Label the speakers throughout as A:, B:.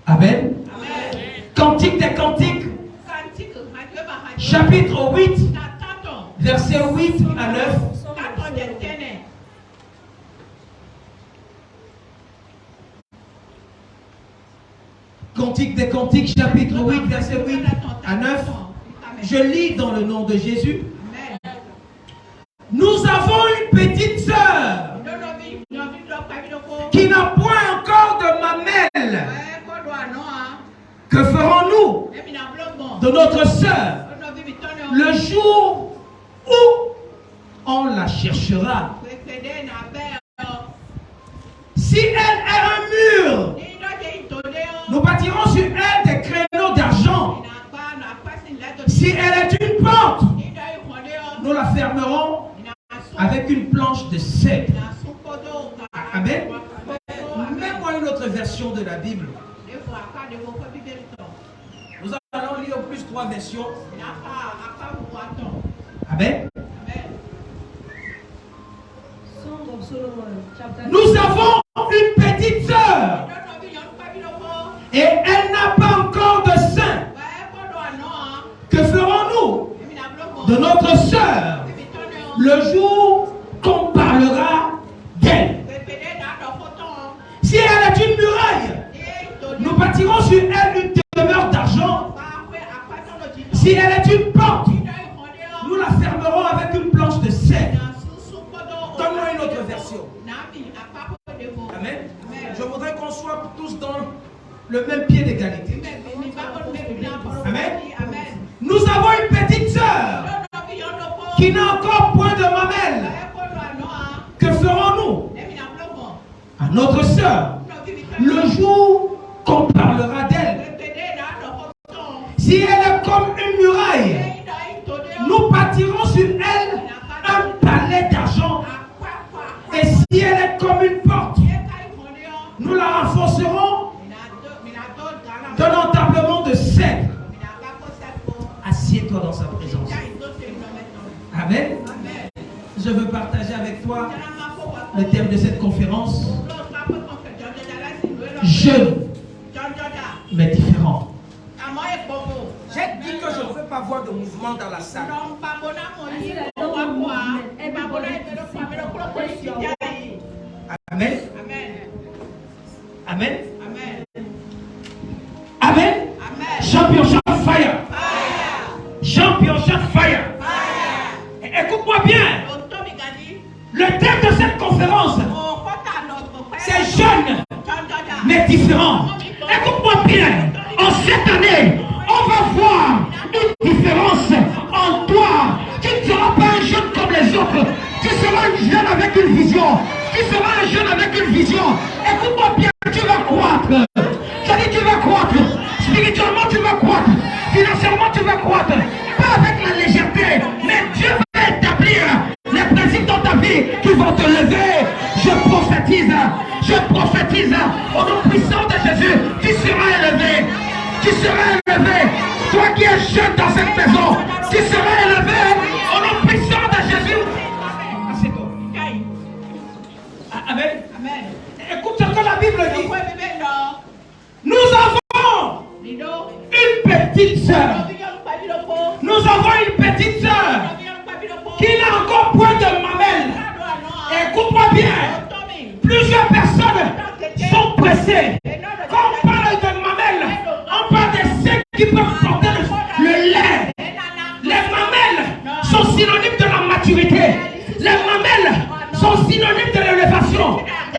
A: Amen. Cantique des Cantiques, chapitre 8, versets 8 à 9. Cantique des Cantiques, chapitre 8, verset 8 à 9. Je lis dans le nom de Jésus. Nous avons une petite sœur qui n'a point encore de mamelle. Que ferons-nous de notre sœur le jour où on la cherchera? Si elle est un mur, nous bâtirons sur elle des créneaux d'argent. Si elle est une porte, nous la fermerons avec une planche de cèdre. Amen. Mets-moi une autre version de la Bible. Nous allons lire plus 3 versions. Amen. Nous avons une petite sœur et elle n'a pas encore de sein. Que ferons-nous de notre sœur le jour qu'on parlera d'elle? Si elle est une muraille, nous bâtirons sur elle une demeure d'argent. Si elle est une porte, nous la fermerons avec une planche de cèdre. Donne-moi une autre version. Amen. Je voudrais qu'on soit tous dans le même pied d'égalité. Amen. Nous avons une petite sœur qui n'a encore point de mamelle. Que ferons-nous à notre sœur le jour qu'on parlera d'elle? Si elle est comme une muraille, nous bâtirons sur elle un palais d'argent. Et si elle est comme une porte, nous la renforcerons d'un entablement de cèdre. Assieds-toi dans sa présence. Amen. Je veux partager avec toi le thème de cette conférence. Jeune, mais différent. J'ai dit que je ne veux pas voir de mouvement dans la salle. Amen. Amen. Amen. Championship fire. Championship fire. Écoute-moi bien. Le thème de cette conférence, c'est jeune, mais différent. Écoute-moi bien. En cette année, on va voir une différence en toi. Tu ne seras pas un jeune comme les autres. Tu seras un jeune avec une vision. Tu seras un jeune avec une vision. Écoute-moi bien, tu vas croître. Je dis tu vas croître. Spirituellement tu vas croître. Financièrement tu vas croître. Pas avec la légèreté, mais Dieu va établir les principes dans ta vie qui vont te lever. Je prophétise au nom puissant de Jésus. Tu seras élevé. Tu seras élevé. Toi qui es jeune dans cette maison, tu seras élevé au nom puissant de Jésus. Assieds-toi. Amen. Écoute ce que la Bible dit. Nous avons une petite sœur. Nous avons une petite sœur qui n'a encore point de mamelle. Écoute-moi bien. Plusieurs personnes sont pressées. Quand on parle de mamelle, on parle de ceux qui peuvent porter le lait. Les mamelles sont synonymes de la maturité. Les mamelles sont synonymes de l'élévation.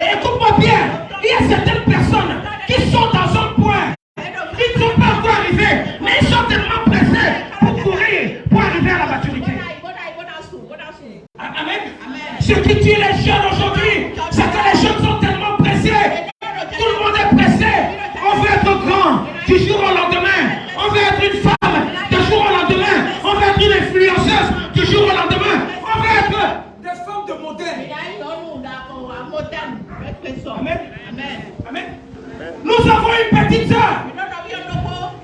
A: Et écoute-moi bien, il y a certaines personnes qui sont dans un point. Ils ne sont pas encore arrivés, mais ils sont tellement pressés pour courir, pour arriver à la maturité. Amen. Ce qui tue les jeunes aujourd'hui, c'est que les jeunes sont tellement pressés. Tout le monde est pressé. On veut être grand du jour au lendemain. On veut être une femme du jour au lendemain. On veut être une influenceuse du jour au lendemain. On veut être des femmes de modèle. Amen. Amen. Nous avons une petite sœur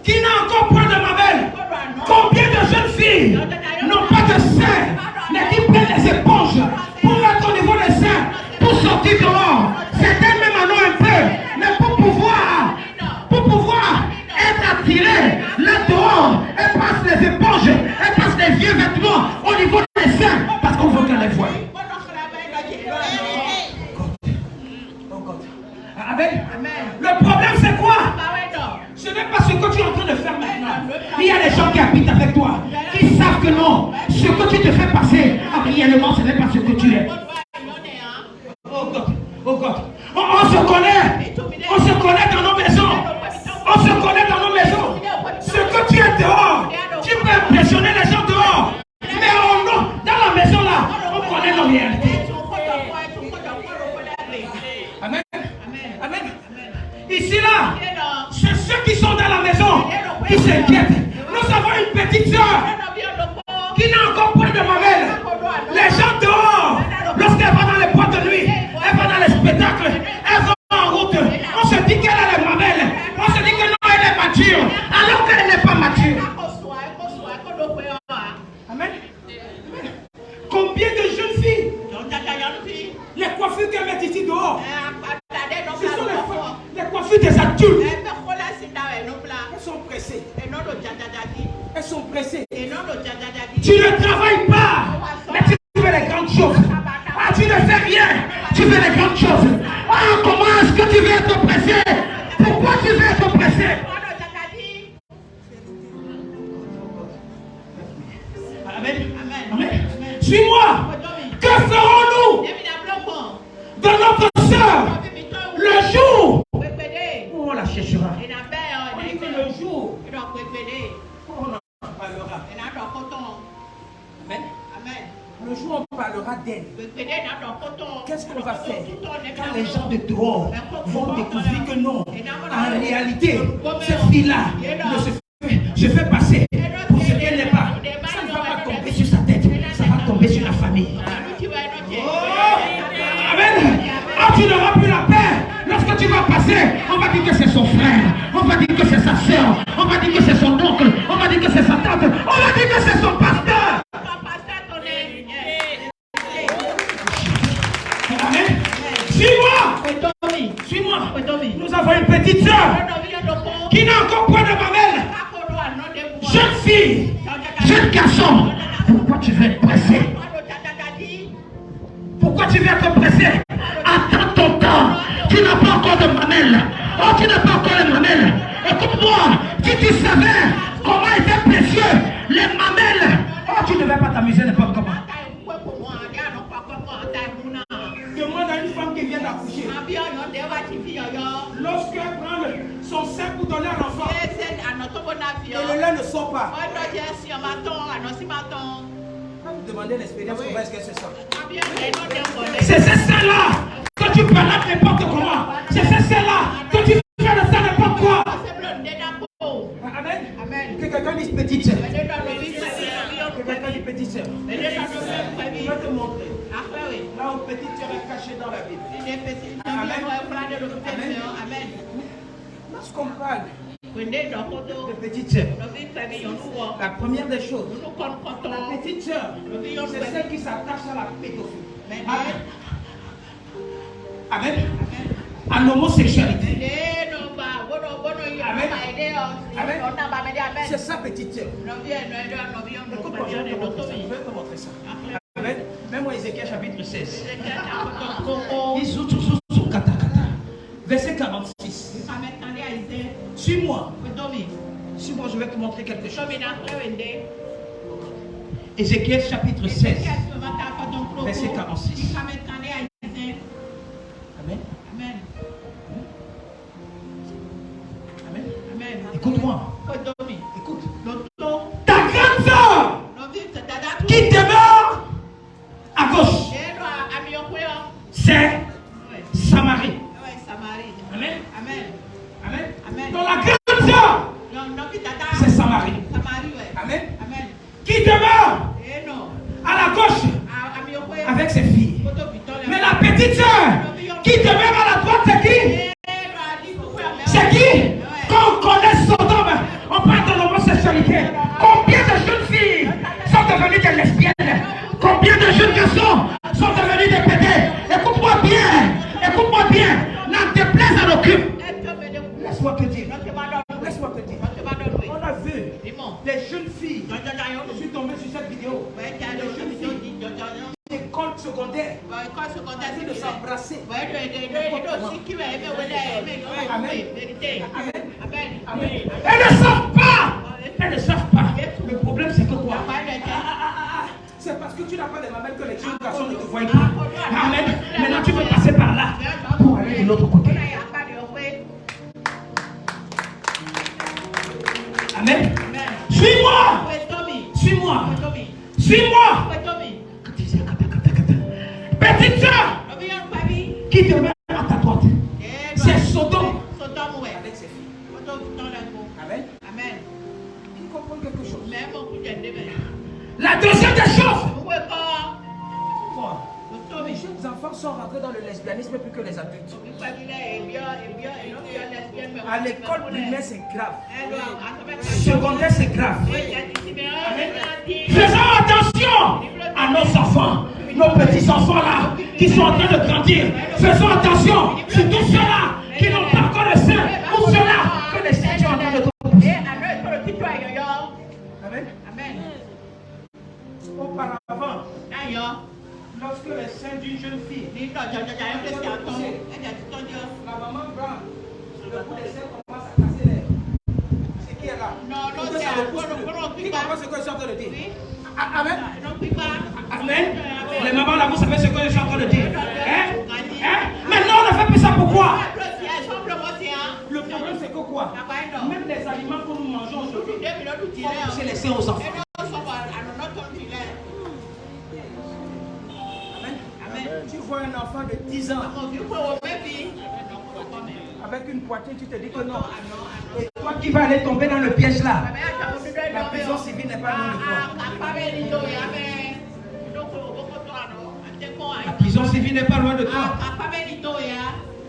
A: qui n'a encore point de mamelle. Combien de jeunes filles n'ont pas de sein, mais qui prennent les éponges pour mettre au niveau des seins, pour sortir dehors. Certaines même en ont un peu, mais pour pouvoir Amen. Le problème c'est quoi? Ce n'est pas ce que tu es en train de faire maintenant. Il y a des gens qui habitent avec toi, qui savent que non, ce que tu te fais passer réellement, ce n'est pas ce que tu es. Oh God, oh God. On se connaît dans nos maisons. On se connaît dans nos maisons. Ce que tu es dehors, tu peux impressionner les gens dehors. Mais dans la maison là, on connaît nos réalités. Amen. Amen. Ici là, c'est ceux qui sont dans la maison qui s'inquiètent. Nous avons une petite soeur qui n'a encore point de mamelle. Les gens dehors, lorsqu'elle va dans les boîtes de nuit, elle va dans les spectacles, elle va en route. On se dit qu'elle a les mamelles. On se dit que non, elle est mature, alors qu'elle n'est pas mature. Amen. Combien de jeunes filles, les coiffures qu'elles mettent ici dehors, ce sont les coiffures des adultes. Elles sont pressées. Elles sont pressées. Tu ne travailles pas, mais tu veux les grandes choses. Ah, tu ne fais rien, tu veux les grandes choses. Ah, comment est-ce que tu veux être pressé? Pourquoi tu veux être pressé? Amen. Amen. Suis-moi. Que ferons-nous de notre soeur le jour où on la cherchera? Le jour où on en parlera. Amen. Le jour où on parlera d'elle, qu'est-ce qu'on va faire quand les gens de dehors vont découvrir que non, en réalité, cette fille-là se fait passer pour ce qu'elle n'est pas. Ça ne va pas tomber sur sa tête, ça va tomber sur la famille. Amen. Ah, tu n'auras plus la paix. Lorsque tu vas passer, on va dire que c'est son frère, on va dire que c'est sa soeur, on va dire que c'est son oncle, on va dire que c'est sa tante, on va dire que c'est son pasteur. Amen. Suis-moi. Nous avons une petite soeur qui n'a encore point de mamelle. Jeune fille, jeune garçon, pourquoi tu veux être pressé? Pourquoi tu veux être pressé? Attends ton temps. Tu n'as pas encore de mamelle. Oh, tu n'as pas encore les mamelles. Écoute-moi, si tu savais comment étaient précieux les mamelles, oh, tu ne vais pas t'amuser n'importe comment. Demande à une femme qui vient d'accoucher. Lorsqu'elle prend son sein pour donner à l'enfant, et le lait ne sort pas. Vous demandez l'expérience, comment est-ce qu'elle se sent? C'est ce sein-là que tu peux là n'importe comment. C'est ce sein-là que tu fais de ça n'importe quoi. Amen. Que quelqu'un dise petite sœur. Que quelqu'un dise petite sœur. Je vais te montrer. Là où petite sœur est cachée dans la Bible. Amen. Lorsqu'on parle de petite sœur, la première des choses, la petite sœur, c'est celle qui s'attache à la pédophilie. Amen. À l'homosexualité. Amen. C'est ça, petite sœur. Écoute-moi, je vais te montrer ça. Amen. Même Ézéchiel chapitre 16. Verset 46. Suis-moi. Suis-moi, je vais te montrer quelque chose. Ézéchiel chapitre 16. Verset 46. Amen. Écoute-moi. Écoute. Ta grande soeur qui demeure à gauche, c'est Samarie. Amen. Dans la grande soeur, c'est Samarie. Amen. Qui demeure à la gauche avec ses filles. Mais la petite soeur qui demeure à la droite, c'est qui? C'est qui? Quand on connaît Sodome, on parle de l'homosexualité. Combien de jeunes filles sont devenues des lesbiennes? Combien de jeunes garçons sont devenus des pédés? Écoute-moi bien. N'en déplaise à l'aucune. Laisse-moi te dire. On a vu les jeunes filles. Je suis tombé sur cette vidéo. Les jeunes filles d'école secondaire de s'embrasser. Amen. Elles ne savent pas. Elles ne savent pas. Le problème c'est que quoi? C'est parce que tu n'as pas de mamelles que les jeunes garçons ne te voient pas. Amen. Maintenant tu peux passer par là pour aller de l'autre côté. Amen. Suis-moi. Suis-moi. Suis-moi. Petite soeur qui te met à ta droite, c'est Sodome avec ses filles. Amen. Qui comprend quelque chose? La deuxième des choses. Les jeunes enfants sont rentrés dans le lesbianisme plus que les adultes. À l'école primaire, c'est grave. Secondaire, c'est grave. Faisons attention à nos enfants, nos petits-enfants là, qui sont en train de grandir. Faisons attention sur tous ceux-là qui n'ont pas encore le sein, ou ceux-là que les saints sont en train de pousser. Amen. Auparavant, lorsque les seins d'une jeune fille, la maman prend le bout des seins commence à casser les. C'est qui est là? Non, c'est qui comprend ce que je suis en train de dire? Amen. Amen. Les mamans là, vous savez ce que je suis en train de dire? Maintenant on ne fait plus ça, pourquoi? Le problème c'est que quoi? Même les aliments que nous mangeons aujourd'hui, c'est laissé aux enfants. Tu vois un enfant de 10 ans avec une poitrine, tu te dis que non. Et toi qui vas aller tomber dans le piège là, la prison civile n'est pas loin de toi. La prison civile n'est pas loin de toi.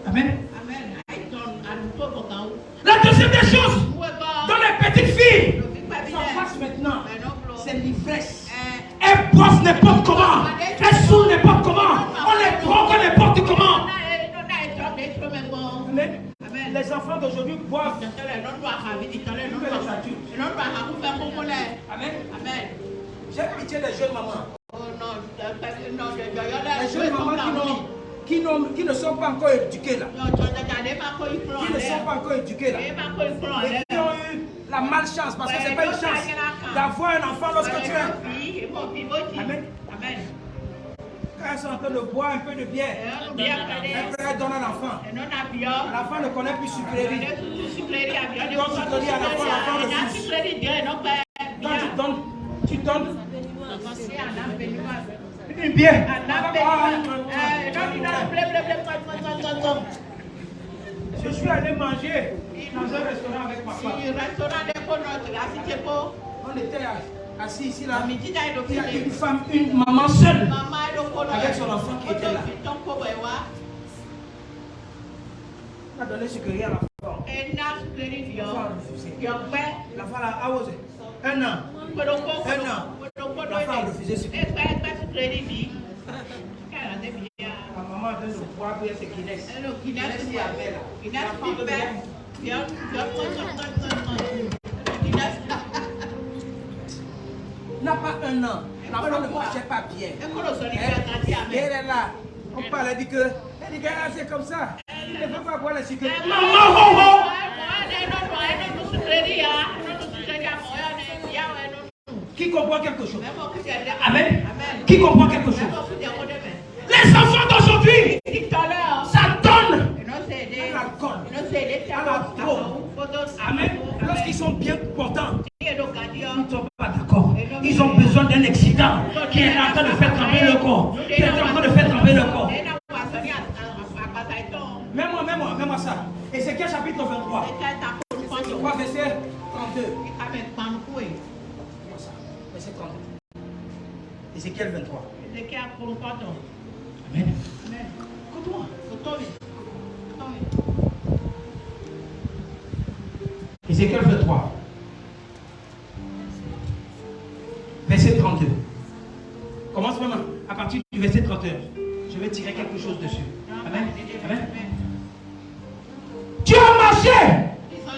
A: Amen. La deuxième des choses, dans les petites filles, ça passe maintenant, c'est l'ivresse. Elles boivent n'importe comment, elles saoulent n'importe comment, on les drogue n'importe comment. Amen. Les enfants d'aujourd'hui boivent que les adultes. Amen. J'ai pitié des jeunes mamans. Les jeunes mamans qui ne sont pas encore éduquées là. Qui ne sont pas encore éduquées là. Et qui ont eu la malchance, parce que ce n'est pas une chance d'avoir un enfant lorsque tu es. Amen. Quand elles sont en train de boire un peu de bière, elles donnent un enfant. L'enfant ne connaît plus sucrerie. Donc sucrerie à l'enfant, l'enfant refuse. Donc tu donnes une bière. Je suis allé manger dans un restaurant avec ma femme. On était assis ici là. Il y a une femme, une maman seule avec son enfant qui était là. On a donné sucrerie à l'enfant. L'enfant a refusé. L'enfant a osé. Un an. L'enfant a refusé sucrerie. La maman a donné le poids pour se Guinness. Guinness qui avait là. N'a pas un an. L'enfant ne mangeait pas bien. Elle est là. On parle, elle dit que c'est comme ça. Il ne veut pas boire la sucrerie. Maman, qui comprend quelque chose? Amen. Qui comprend quelque chose? Les enfants d'aujourd'hui, ça donne à l'alcool, à la drogue. Amen. Lorsqu'ils sont bien portants, ils ne sont pas d'accord. Ils ont besoin d'un accident qui est en train de faire trembler le corps. Qui est en train de faire trembler le corps. Mets-moi ça. Ézéchiel chapitre 23. 3 verset 32. Verset 32. Ézéchiel 23. Amen. Écoute-moi. Ézéchiel 23. Verset 32. Commence vraiment à partir du verset 31. Je vais tirer quelque chose dessus. Amen. Amen. Tu as marché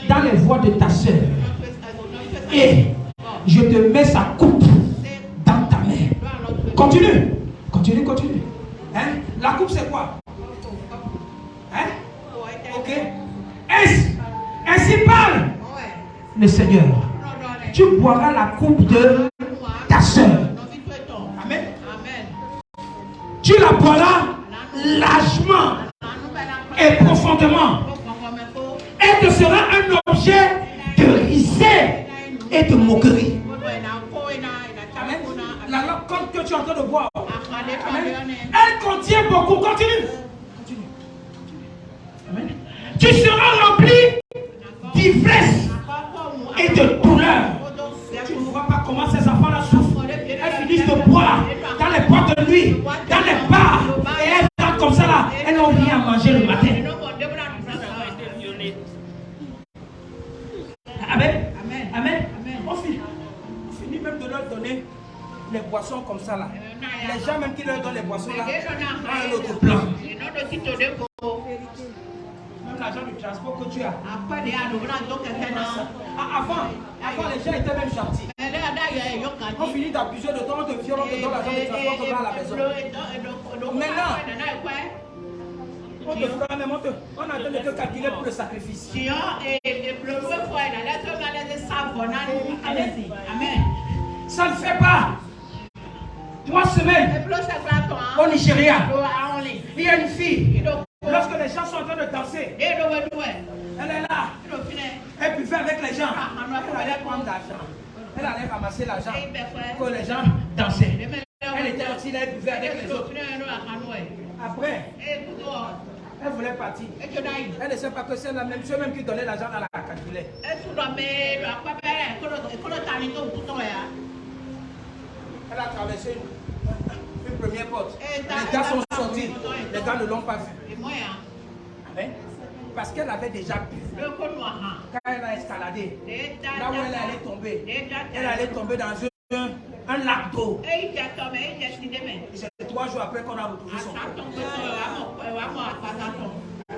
A: dans les voies de ta sœur et je te mets sa coupe dans ta main. Continue. Hein? La coupe c'est quoi? Hein? Ok. Ainsi parle le Seigneur. Tu boiras la coupe de ta soeur. Amen. Tu la boiras largement et profondément. Elle te sera un objet de risée et de moquerie. Amen. La langue que tu es en train de boire, elle contient beaucoup. Continue. Amen. Tu seras rempli d'ivresse et de douleur. Tu ne vois pas comment ces enfants-là souffrent. Elles finissent de boire dans les boîtes de nuit, dans les bars, et elles rentrent comme ça là. Elles n'ont rien à manger le matin. Amen. Amen. On finit même de leur donner les boissons comme ça là. Les gens même qui leur donnent les boissons là, ont un autre plan. Même l'argent du transport que tu as. Avant les gens étaient même gentils. On finit d'abuser de toi, on te viole, on te donne l'argent du transport, on va à la maison. Maintenant, on te fera même, on a donné que calculer pour le sacrifice. Ça ne fait pas 3 semaines au Nigeria. Il y a une fille. Lorsque les gens sont en train de danser, elle est là. Elle buvait avec les gens. Elle allait prendre l'argent. Elle allait ramasser l'argent pour que les gens dansaient. Elle était aussi là, elle buvait avec les autres. Après, elle voulait partir. Elle ne sait pas que c'est la même chose même qui donnait l'argent dans la calculette. Elle a traversé une première porte. Les gars sont sortis. Les gars ne l'ont pas vu. Amen. Parce qu'elle avait déjà bu. Quand elle a escaladé, là où elle allait tomber, elle allait tomber dans un lac d'eau. C'est 3 jours après qu'on a retrouvé son corps.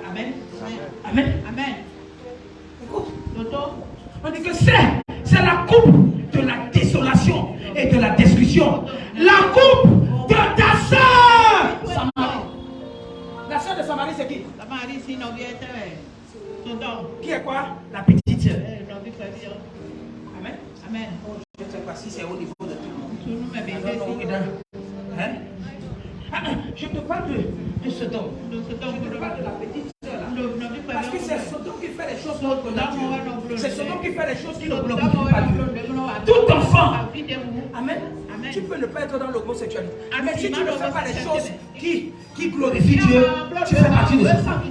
A: Amen. Amen. Amen. Écoute, on dit que c'est la coupe de la désolation et de la destruction. La coupe de ta soeur. Samarie. La soeur de Samarie, c'est qui? Qui est quoi? La petite soeur. Amen. Amen. Je ne sais pas si c'est au niveau de tout le monde. Hein? Je te parle de Sodome. Je te parle de la petite soeur là. Parce que c'est Sodome qui fait les choses contre Dieu. C'est Sodome qui fait les choses qui ne glorifient pas Dieu. Tout enfant. Amen. Tu peux ne pas être dans l'homosexualité. Mais si tu ne fais pas les choses qui glorifient Dieu, tu fais partie de ça.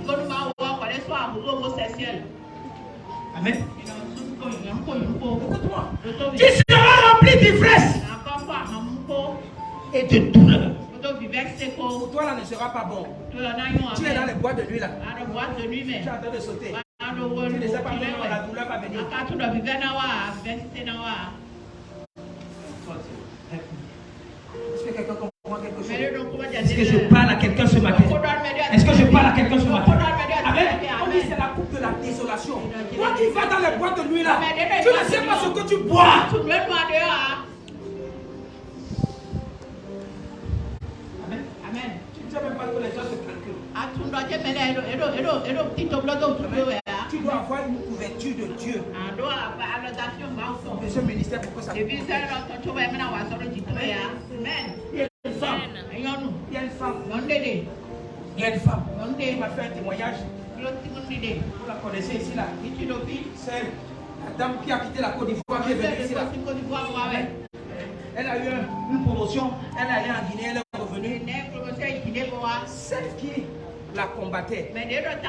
A: Amen. Écoute-moi. Tu seras rempli d'ivresse et de douleur. Pour toi là ne sera pas bon. Tu es dans les boîtes de nuit là. Tu es en train de sauter. Tu ne sais pas comment la douleur va venir. Est-ce que quelqu'un comprend quelque chose? Est-ce que je parle à quelqu'un ce matin? Est-ce que je parle à quelqu'un ce matin? Amen. On dit c'est la coupe de la désolation. Toi qui vas dans les boîtes de nuit là, tu ne sais pas ce que tu bois. Amen. Amen. Tu ne sais même pas que les gens se calculent. Tu dois avoir une couverture de Dieu. De ce ministère pour que ça te protège. Il y a une femme. Il y a une femme. Il y a une femme. qui m'a fait un témoignage. Vous la connaissez ici là. C'est la dame qui a quitté la Côte d'Ivoire qui est venue ici là. Elle a eu une promotion. Elle est allée en Guinée, elle est revenue. Celle qui la combattait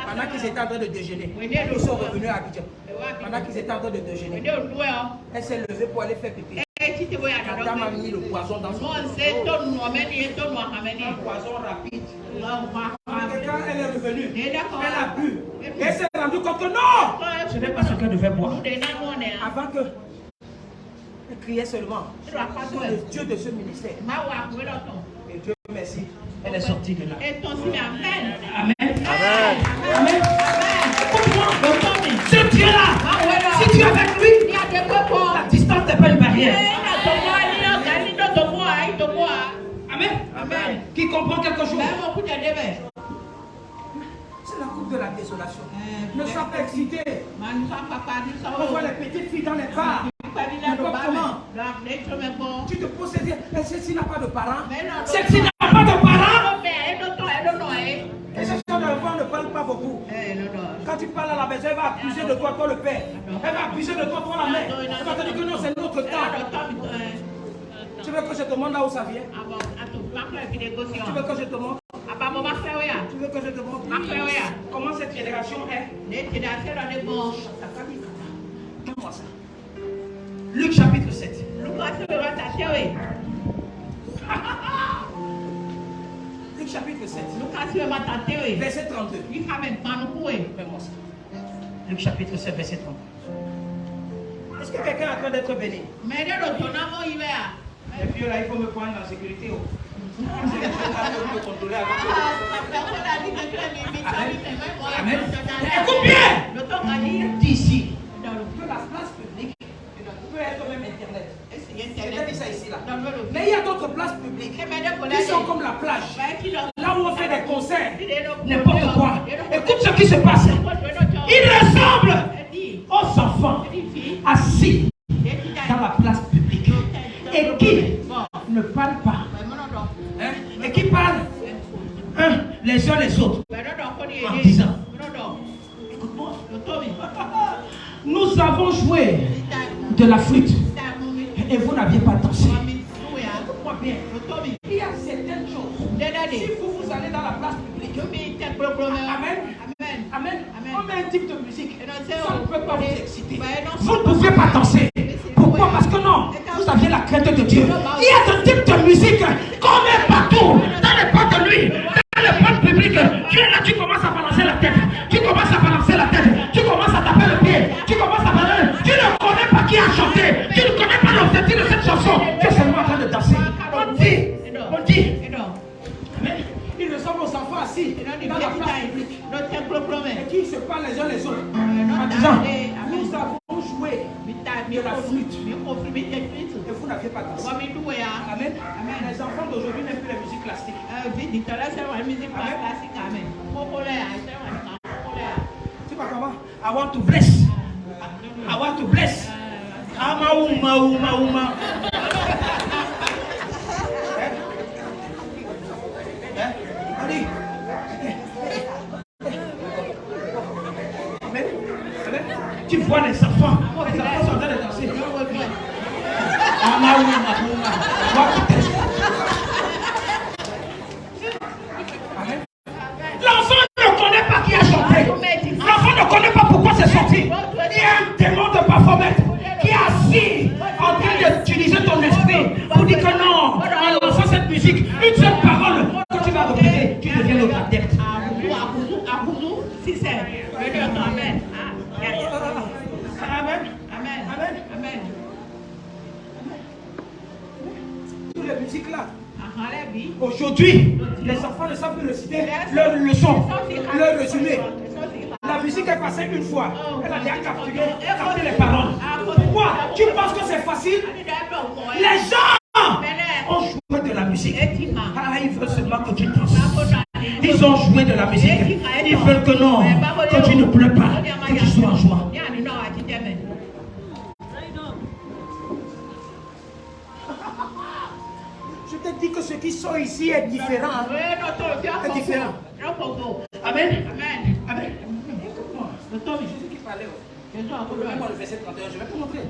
A: pendant qu'ils étaient en train de déjeuner. Ils sont revenus à Abidjan. Pendant qu'ils étaient en train de déjeuner, elle s'est levée pour aller faire pipi. La dame a mis le poison dans son corps. Un poison rapide. Et quand elle est revenue, elle a bu. Et elle s'est rendue compte que non, ce n'est pas ce qu'elle devait boire. Avant que elle criait seulement sur le Dieu de ce ministère. Et Dieu merci, elle est sortie de là. Amen. Amen. Amen. Ce Dieu-là, si tu es avec lui, la distance n'est pas une barrière. Amen. Amen. Qui comprend quelque chose? C'est la coupe
B: de la désolation. Ne sois pas excité. On voit les petites filles dans les bars. Comment? Tu te poses et dis, celle-ci n'a pas de parents. Celle-ci n'a pas de parents. Et ce genre d'enfant ne parle pas beaucoup. Quand tu parles à la maison, elle va accuser de toi, toi le père. Elle va accuser de toi, toi la mère. Elle va te dire que non, c'est notre temps. Tu veux que je te montre là où ça vient? Tu veux que je te montre? Tu veux que je te montre comment cette génération est? Donne-moi ça. Luc chapitre 7. Luc chapitre 7. Verset 32. Fais-moi ça. Luc chapitre 7, verset 32. Est-ce que quelqu'un est en train d'être béni? Et puis là, il faut me prendre en sécurité. Amen. Écoute bien. D'ici. Que la place publique peut être même Internet. J'ai dit ça ici là. Mais il y a d'autres places publiques qui sont comme la plage. Là où on fait des concerts. N'importe quoi. Écoute ce qui se passe. Il ressemble aux enfants assis dans la place publique et qui ne parlent pas. Hein? Et qui parlent les uns les autres en disant, écoute-moi, nous avons joué de la flûte et vous n'aviez pas dansé. Écoute-moi bien, il y a certaines choses. Si vous allez dans la place publique, amen, amen, on met un type de musique, ça ne peut pas vous exciter. Vous ne pouviez pas danser. Pourquoi? Parce que non, vous aviez la crainte de Dieu. Il y a ce type de musique qu'on met partout, dans les boîtes de nuit, dans les boîtes publiques. Tu es là, tu commences à balancer la tête. Tu commences à balancer la tête. Tu commences à taper le pied. Tu commences à balancer. Tu ne connais pas qui a chanté. Tu ne connais pas l'objectif de cette chanson. Tu es seulement en train de danser. On dit. Mais il ressemble aux enfants assis dans la place publique. Et qui se parlent les uns les autres. En disant, nous avons joué de la flûte. Et vous n'aviez pas dansé. Amen. Les enfants d'aujourd'hui n'aiment plus la musique classique. Tu vois comment? I want to bless. I want to bless. Uma. Allez. Tu vois les enfants sont en train de danser. L'enfant ne connaît pas qui a chanté. L'enfant ne connaît pas pourquoi c'est sorti. Il y a un démon de parfumette qui est assis en train d'utiliser ton esprit pour dire que non, en lançant cette musique, une seule parole que tu vas répéter, tu deviens notre adepte. Amen. Toutes les musiques là. Aujourd'hui, les enfants ne savent plus réciter leur leçon, leur résumé. La musique est passée une fois. Elle a déjà capté les paroles. Pourquoi? Tu penses que c'est facile? Les gens ont joué de la musique. Ils veulent seulement que tu danses. Ils ont joué de la musique. Ils veulent que non, que tu ne pleures pas, que tu sois en joie. Je te dis que ce qui sont ici est différent. Est différent. Amen. Écoute-moi. Jésus qui parlait. Moi le verset 31, je vais te montrer.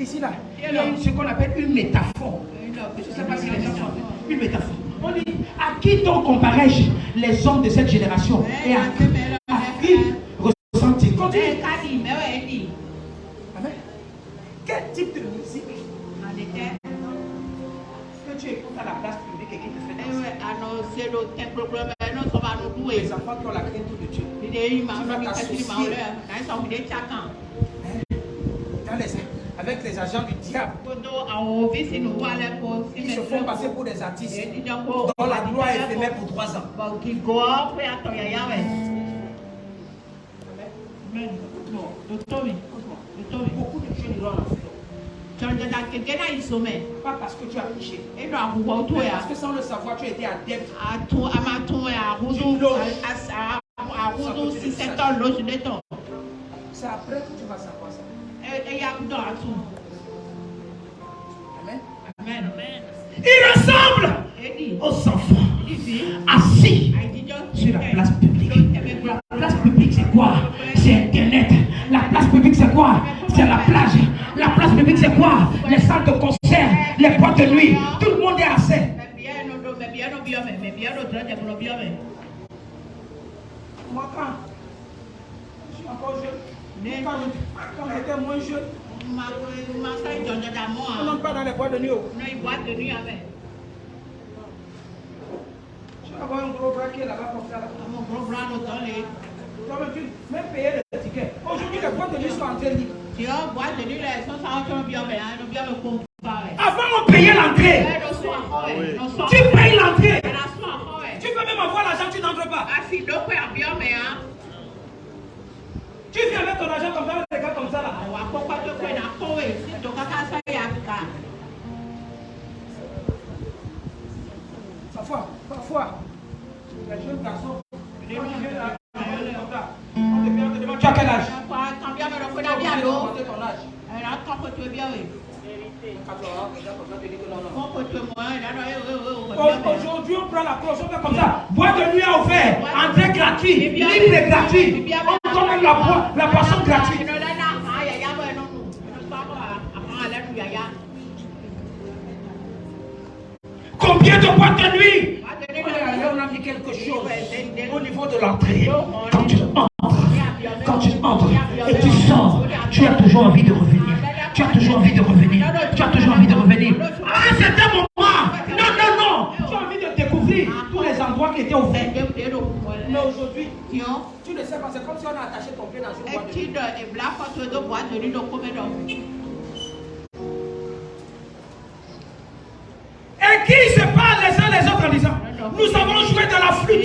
B: Ici là, il y a ce qu'on appelle une métaphore. Je ne sais pas si les gens sont une métaphore. On dit, à qui donc comparais-je les hommes de cette génération? Et à qui ressent-il? Continue. Amen. Quel type de musique que tu écoutes à la place publique et qui te fait danser? Les enfants qui ont la crainte de Dieu. Tu vas t'associer avec les agents du diable. Ils se font passer pour des artistes dont la gloire est éphémère pour 3 ans. Beaucoup de jeunes iront en Afrique. Pas parce que tu as couché. Parce que sans le savoir, tu étais adepte. C'est après que tu vas savoir ça. Amen.
A: Amen. Il ressemble aux enfants assis sur la place publique. La place publique, c'est quoi? C'est Internet. La place publique, c'est quoi? C'est la plage. La place publique, c'est quoi? Les salles de concert, les boîtes de nuit. Tout le monde est assis.
B: Moi, quand je suis encore jeune, quand j'étais moins jeune, on n'entre pas dans les boîtes de nuit. Je vais avoir un gros bras qui est là-bas comme ça. Même payer le ticket. Aujourd'hui, les boîtes de nuit sont en train de libre.
A: Avant, on payait l'entrée. Tu payes l'entrée. Tu peux même avoir l'argent, tu n'entres pas. Tu viens avec ton argent comme ça, les gars comme ça là.
B: Parfois, les jeunes garçons, tu as quel âge? Aujourd'hui, on prend la cloche, on fait comme ça.
A: Boîte de nuit à offert, entrée gratuite, libre et gratuit. On donne la boisson gratuite. Combien de boîtes de nuit?
B: On a mis quelque chose
A: au niveau de l'entrée. Quand tu entres et tu sors, tu as toujours envie de revenir. Tu as toujours envie de revenir. Tu as toujours envie de revenir. À un certain moment, non. Tu as envie de découvrir tous les endroits qui étaient ouverts.
B: Mais aujourd'hui, tu ne sais pas, c'est comme si on a attaché ton pied dans une boîte de nuit.
A: Et qui se parle les uns les autres en disant, nous avons joué de la flûte.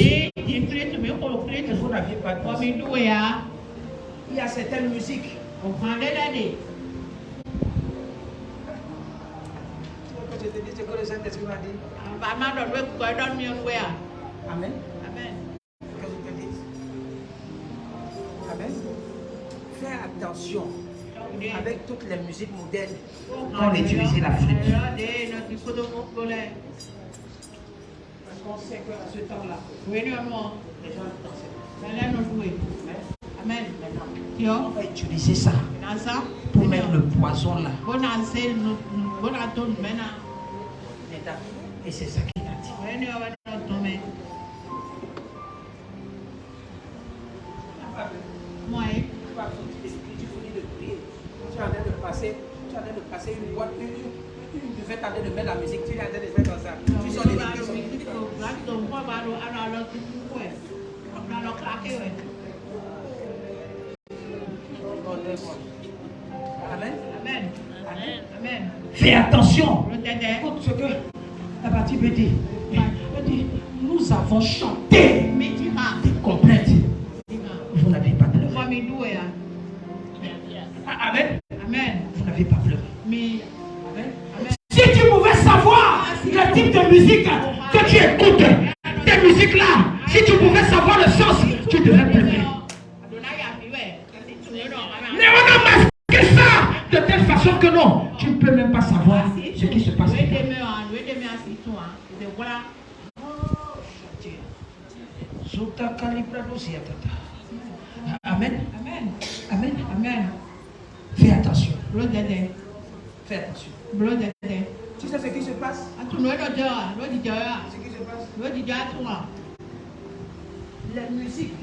B: Il y a certaines musiques. Je te dis ce que le Saint-Esprit m'a dit. Amen. Que je te dise. Amen. Fais attention avec toutes les musiques modernes
A: On utilisait la flûte.
B: Parce qu'on sait qu'à ce temps-là, les gens dansaient.
A: Amen. On va utiliser ça pour mettre le poison là. Et c'est ça qu'il a dit.
B: Tu es en train de passer une boîte, une buvette en train de mettre la musique, tu es en train de faire comme ça. Tu sors les l'église. Amen.
A: Fais attention. Écoute ce que la partie veut dire. Nous avons chanté des complètes. Vous n'avez pas pleuré. Amen. Vous n'avez pas pleuré. Si tu pouvais savoir le type de musique que tu écoutes, ces musiques-là, si tu pouvais savoir le sens, tu devrais pleurer. Mais on a masqué ça de telle façon que non, tu ne peux même pas savoir ce qui se passe. Amen. Fais attention.
B: Fais attention. Tu sais ce qui se passe? Ce qui se passe? La musique,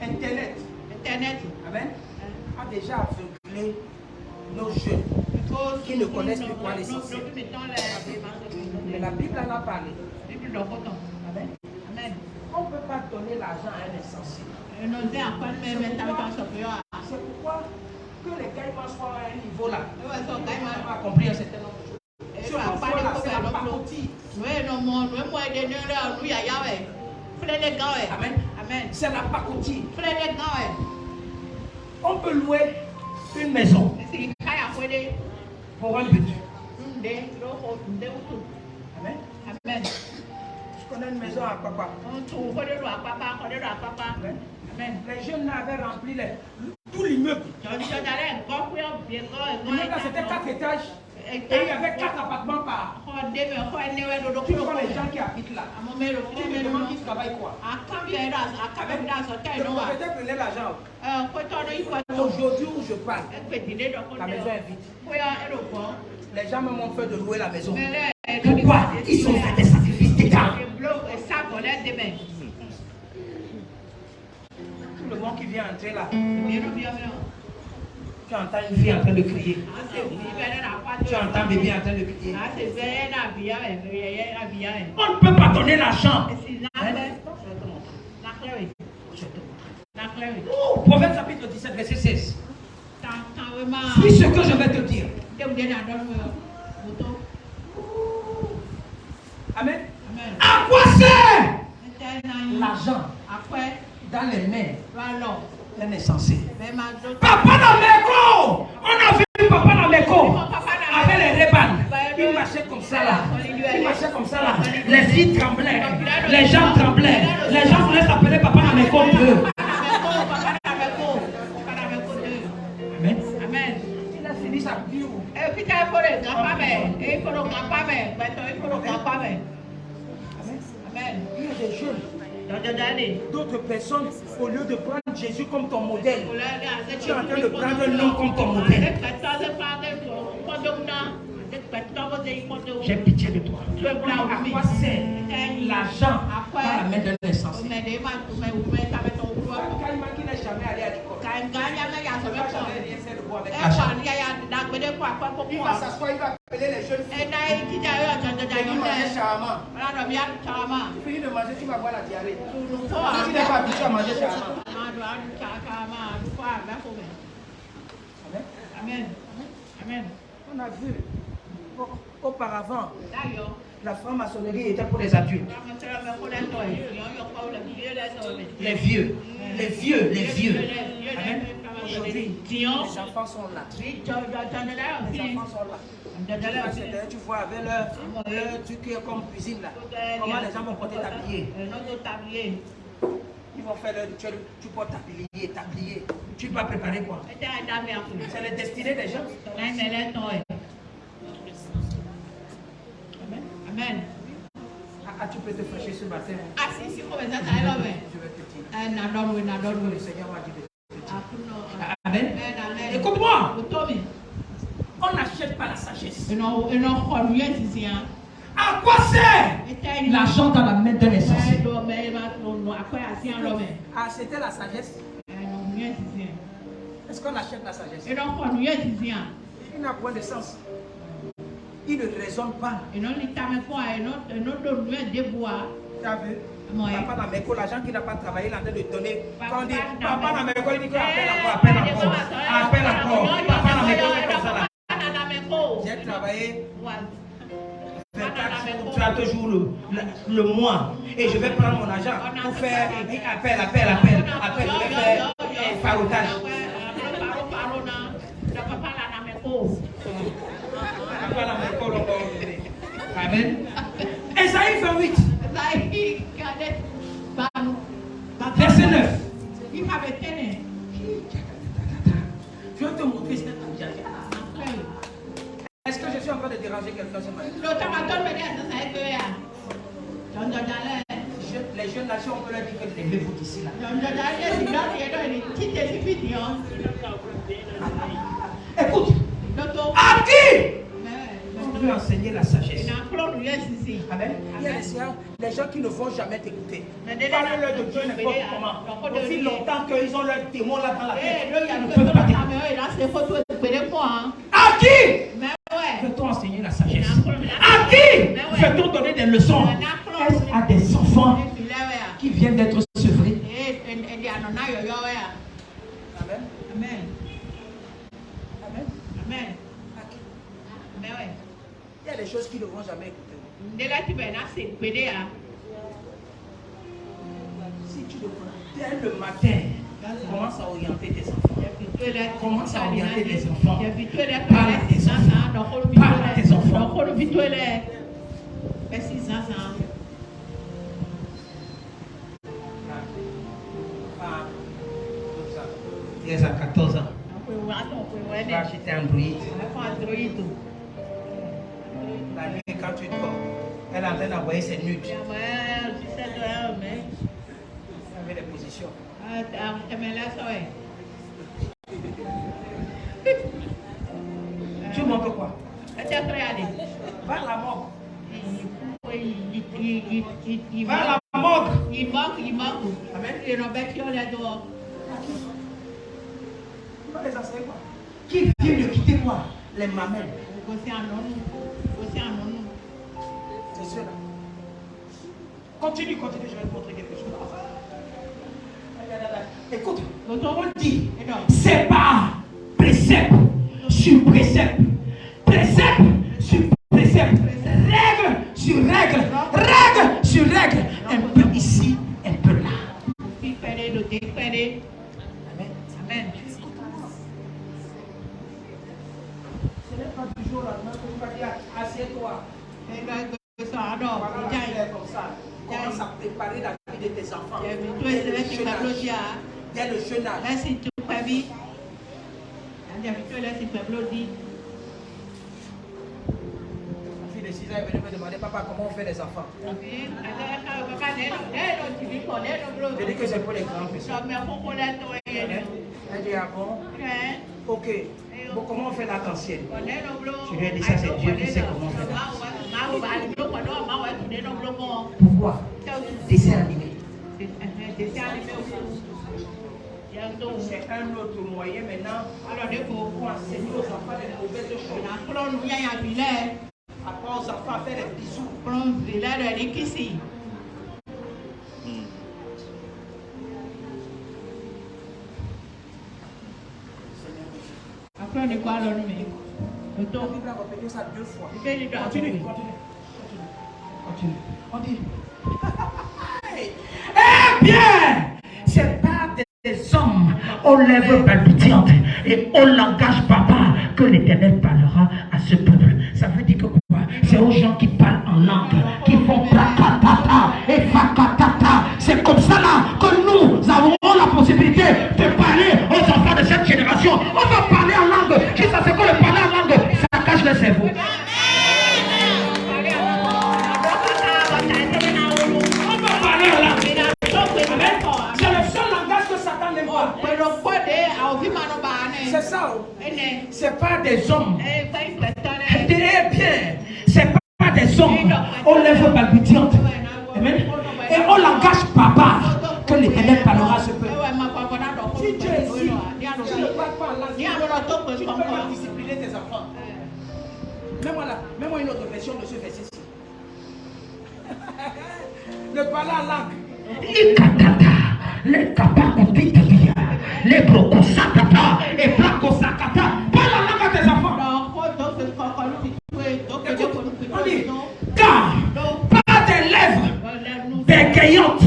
B: Internet, Amen, a déjà aveuglé nos jeunes qui ne connaissent plus quoi l'essentiel. Mais la Bible en a parlé. Amen. On ne peut pas donner l'argent à un essentiel. C'est pourquoi que les gars marchent pas à un niveau là. On n'a pas compris un certain nombre de choses. Ce qu'on voit là, c'est la pacotille. Amen. C'est la pacotille. On peut louer une maison Pour un but. Amen.
C: Amen.
B: Je connais une maison à papa. Amen. Les jeunes avaient rempli tout l'immeuble. L'immeuble c'était 4 étages. Et il y avait 4 appartements par. Tu vois les gens qui habitent là. Tu me demandes qui travaille quoi. Peut-être prenez l'argent. Aujourd'hui où je parle, la maison est vide. Les gens même ont fait de louer la maison. Pourquoi? Ils ont fait des sacrifices d'état. Tout le monde qui vient entrer là. Tu entends une fille en train de crier. Tu entends bébé en train de crier. On ne peut pas donner l'argent. Oh, Proverbe chapitre 17, verset 16. C'est ce que je vais te dire. Amen. À quoi sert l'argent dans les mains d'un insensé? Papa Nameko! On a vu Papa Nameko avec les rébans. Il marchait comme ça là. Il marchait comme ça là. Les filles tremblaient. Les gens tremblaient. Les gens voulaient s'appeler Papa Nameko 2. Amen.
C: Amen.
B: Il a fini sa vie.
C: Amen.
B: Il y a des jeunes. D'autres personnes, au lieu de prendre Jésus comme ton modèle, tu es en train de prendre un nom comme ton modèle. J'ai pitié de toi. À quoi sert l'argent dans la main d'un insensé? Quand il n'est jamais allé à l'école, il n'a jamais rien fait de bon avec l'argent. Il va s'asseoir, il va appeler les jeunes filles. Il va manger charmant. Il finit de manger, tu vas voir la diarrhée. Tu n'es pas habitué à manger charmant.
C: Amen. Amen.
B: On a vu auparavant, la franc-maçonnerie était pour les adultes. Les vieux. Amen. Aujourd'hui, les enfants sont là. Les enfants sont là. Tu vois avec leur truc comme cuisine là. Comment les gens vont porter tablier. Ils vont faire tu portes tablier. Tu vas préparer quoi? C'est la destinée des gens.
C: Amen.
B: Ah, tu peux te fâcher ce matin.
C: Je vais te
B: dire. Le Seigneur m'a dit de te dire. Amen. Écoute-moi. On n'achète pas la sagesse. À quoi sert l'argent dans la main d'un insensé? Ah, c'était la sagesse. Est-ce qu'on achète la sagesse? Il n'a point de sens. Il ne raisonne pas. Tu as vu? Papa Nameko, l'argent qu'il n'a pas travaillé, il est en train de donner. Quand on dit Papa Nameko, il dit qu'il appelle encore. Papa Nameko, c'est comme ça là. J'ai travaillé 24 jours le mois et je vais prendre mon argent pour faire appel. Je vais faire farotage. Amen. Esaïe 28. Verset 9. Je vais te montrer ce que tu as dit. Est-ce que je suis en train de déranger quelqu'un ce matin? Les jeunes nations, on peut leur dire que levez-vous d'ici là. Écoute, à qui on veut enseigner la sagesse? Amen. Il y a des gens qui ne vont jamais t'écouter. Parle-leur de Dieu n'importe comment. Aussi longtemps qu'ils ont leur démon là dans la tête, ils ne peuvent pas t'écouter. À qui veut-on enseigner la sagesse? À qui veut-on donner des leçons? Est-ce à des enfants qui viennent d'être sevrés? Amen.
C: Amen.
B: Amen.
C: Amen.
B: Il y a des choses qui ne vont jamais écouter. Si tu le prends dès le matin, commence à orienter tes enfants.
A: Commence à orienter les enfants. Parle à tes enfants. Parle à tes enfants. Il a 14 ans. Tu vas acheter Android. La nuit, quand tu dors, elle est en train d'envoyer ses nudes. Avec les positions. Tu montres quoi? Va à la mort. Va à la mort. Amen. Qui vient de quitter quoi? Les mamelles. C'est cela. Continue, je vais te montrer quelque chose. Écoute, on dit, c'est pas précepte sur précepte, précepte sur précepte, règle sur règle, règle sur règle, un peu ici, un peu là. Amen. Amen. Ce n'est pas du jour au lendemain que tu vas dire, assieds-toi. Comme ça. Commence à préparer la vie de tes enfants. Dès le jeune âge. La fille de 6 ans est venue me demander, papa, comment on fait les enfants? Je dis que c'est pour les grands petits. Elle dit, ah bon? Ok. Bon, comment on fait l'arc-en-ciel? Je lui ai dit, ça c'est Dieu qui sait comment on fait l'arc-en-ciel. Pourquoi? Dessin animé. C'est un autre moyen maintenant pour enseigner aux enfants les mauvaises choses. Apprendre aux enfants à faire des bisous.
B: Après, on est quoi alors, nous?
A: La Bible a répété ça 2 fois. Continue. On dit. Eh bien, c'est pas des hommes aux lèvres palpitantes et au langage papa que l'Éternel parlera à ce peuple. Ça veut dire que quoi? C'est aux gens qui parlent en langue, qui font prakatata et fakatata. C'est comme ça là que nous avons la possibilité de parler aux enfants de cette génération. On va parler en langue. Jusqu'à ce que le parler en langue, ça cache le cerveau. C'est ça. C'est pas des hommes. Eh bien, c'est pas des hommes aux lèvres palpitantes. Amen. Et au langage papa que l'Éternel parlera à ce peuple. Si tu es ici, tu ne parles pas en langue, tu ne peux pas discipliner tes enfants. Mets-moi une autre version de ce verset-ci. Ne parler en langue. Les kabakoutitalia, les brokosakata et blakosakata. Parle la langue à tes enfants. On dit, car par des lèvres bégayantes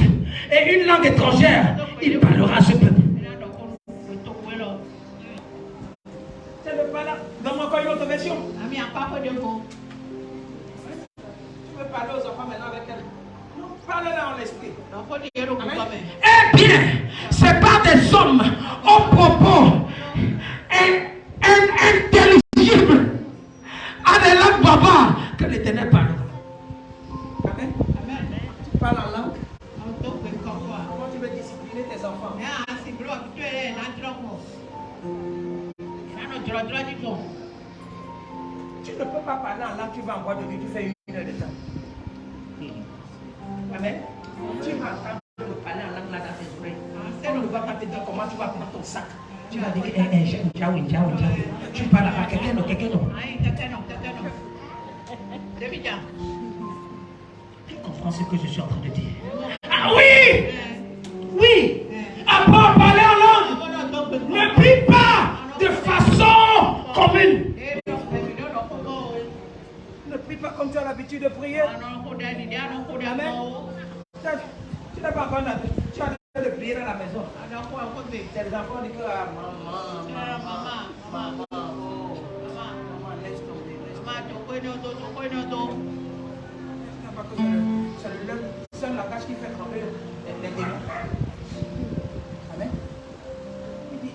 A: et une langue étrangère, il parlera à ce peuple. C'est le parler. Donne-moi encore une autre version. Tu peux parler aux enfants maintenant avec elle. Parlez-la en l'esprit. Eh bien, c'est pas des hommes au propos intelligibles à des langues barbares que l'Éternel parle. Amen. Tu parles en langue. Comment tu veux discipliner tes enfants? Tu ne peux pas parler en langue, tu vas en boîte de nuit, tu fais 1 heure de temps. Amen. Tu vas entendre me parler en langue là dans tes oreilles. On ne va pas te dire comment tu vas prendre ton sac. Tu vas dire tu parles à quelqu'un non. Tu comprends ce que je suis en train de dire? Ah oui! Oui! Apprends à parler en langue. Ne prie pas de façon commune. Ne prie pas comme tu as l'habitude de prier. Amen. Tu n'as pas encore l'habitude. Tu as de prier à la maison.
B: C'est les enfants qui disent maman, laisse tomber. C'est le seul langage qui fait trembler les démons. Amen. Il dit,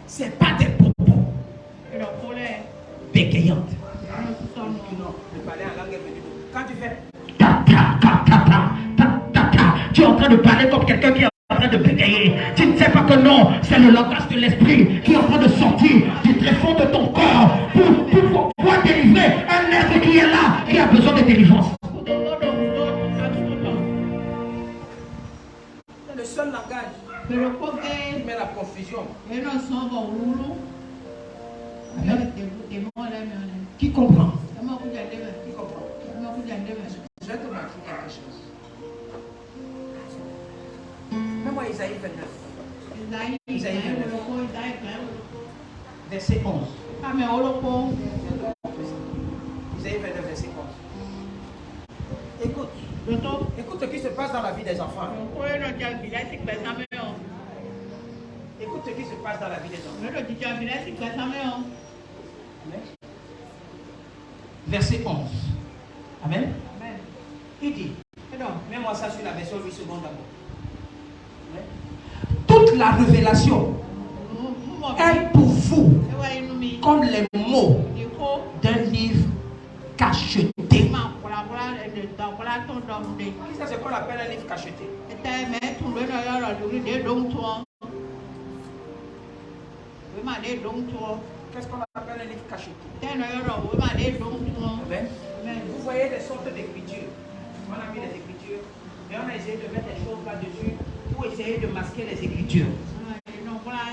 B: c'est pas des propos bégayantes. Non, le parler en langue est venu. Quand tu fais tu es en train de parler comme quelqu'un qui est en train de bégayer. Tu ne sais pas que non, c'est le langage de l'esprit qui est en train de sortir du tréfonds de ton corps pour pouvoir délivrer un être qui est là, qui a besoin de délivrance. C'est le seul langage qui met la confusion. Qui comprend? Qui comprend? Je vais te montrer quelque chose. Mets-moi Isaïe 29. Isaïe 29. Verset 11. Isaïe 29, verset 11. Écoute. Écoute ce qui se passe dans la vie des enfants. Écoute ce qui se passe dans la vie des enfants. Amen. Verset 11. Amen. Il dit, mets-moi ça sur la version 8 secondes d'abord. Toute la révélation est pour vous comme les mots d'un livre cacheté. Ça, c'est qu'on appelle un livre cacheté. Qu'est-ce qu'on appelle un livre cacheté? Vous voyez des sortes d'écritures. On a mis les écritures, mais on a essayé de mettre des choses là-dessus pour essayer de masquer les écritures.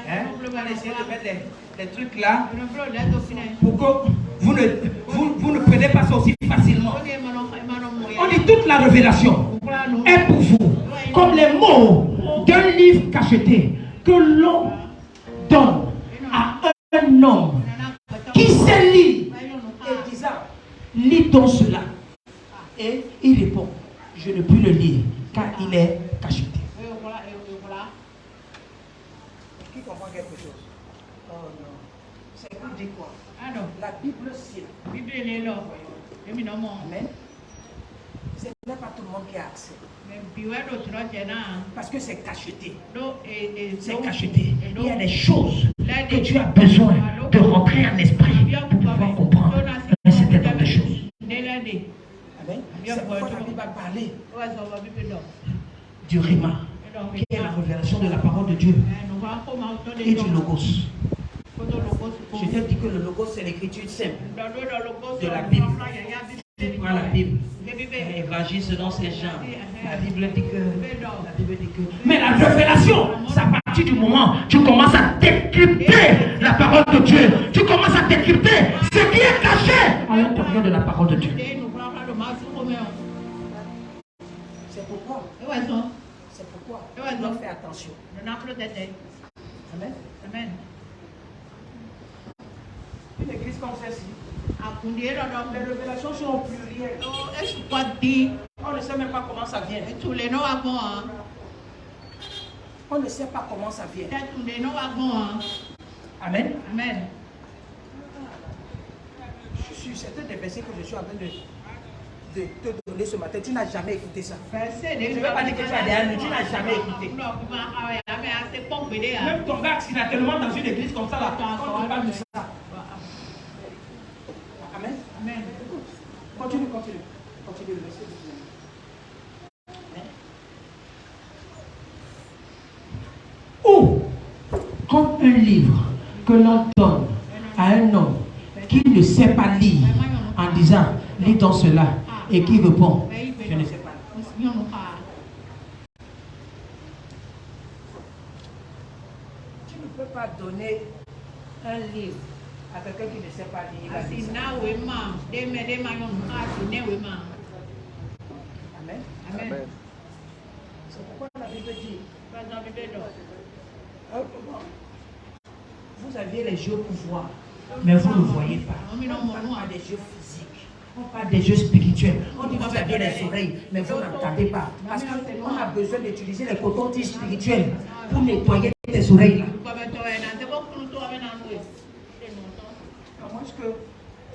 B: Hein? On a essayé de mettre les trucs là pour que vous ne prenez pas ça aussi facilement. On dit toute la révélation est pour vous comme les mots d'un livre cacheté que l'on donne à un homme qui sait lire et disant, lis donc cela. Et il répond, je ne puis le lire car il est cacheté. Qui comprend quelque chose? Oh non. C'est pour dire quoi? La Bible cite. Amen. Ce n'est pas tout le monde qui a accès. Parce que c'est cacheté. C'est cacheté. Il y a des choses que tu as besoin de rentrer en esprit pour pouvoir comprendre un certain nombre de choses. Amen. C'est pourquoi la Bible va parler du Rima, qui est la révélation de la parole de Dieu, et du Logos. Je t'ai dit que le Logos, c'est l'écriture simple de la Bible. Pourquoi la Bible? Évangile selon Saint Jean. La Bible dit que. Mais la révélation, c'est à partir du moment où tu commences à décrypter la parole de Dieu. Tu commences à décrypter ce qui est caché à l'intérieur de la parole de Dieu. C'est pourquoi. C'est pourquoi. On doit faire attention. Amen. Amen. Une église comme celle-ci, les révélations sont au pluriel. On ne sait même pas comment ça vient. On ne sait pas comment ça vient. Amen. Amen. Je suis certain des versets que je suis en train de te donner ce matin. Tu n'as jamais écouté ça. Je ne veux pas dire que tu as derrière nous. Tu n'as jamais écouté. Même tomber accidentellement dans une église comme ça, là, quand tu parles de ça. Amen. Amen. Continue. Continue le verset. Ou, comme un livre que l'on donne à un homme qui ne sait pas lire en disant, lis donc cela, et qui répond, je ne sais pas. Tu ne peux pas donner un livre à quelqu'un qui ne sait pas lire. Amen. Amen. C'est pourquoi la Bible dit, vous aviez les yeux pour voir, mais vous ne voyez pas. On ne parle pas des yeux physiques. On parle des jeux spirituels. On dit qu'on va bien les oreilles, mais vous n'entendez pas. Parce qu'on a besoin d'utiliser les cotons-tiges spirituels pour nettoyer tes oreilles là. Comment est-ce que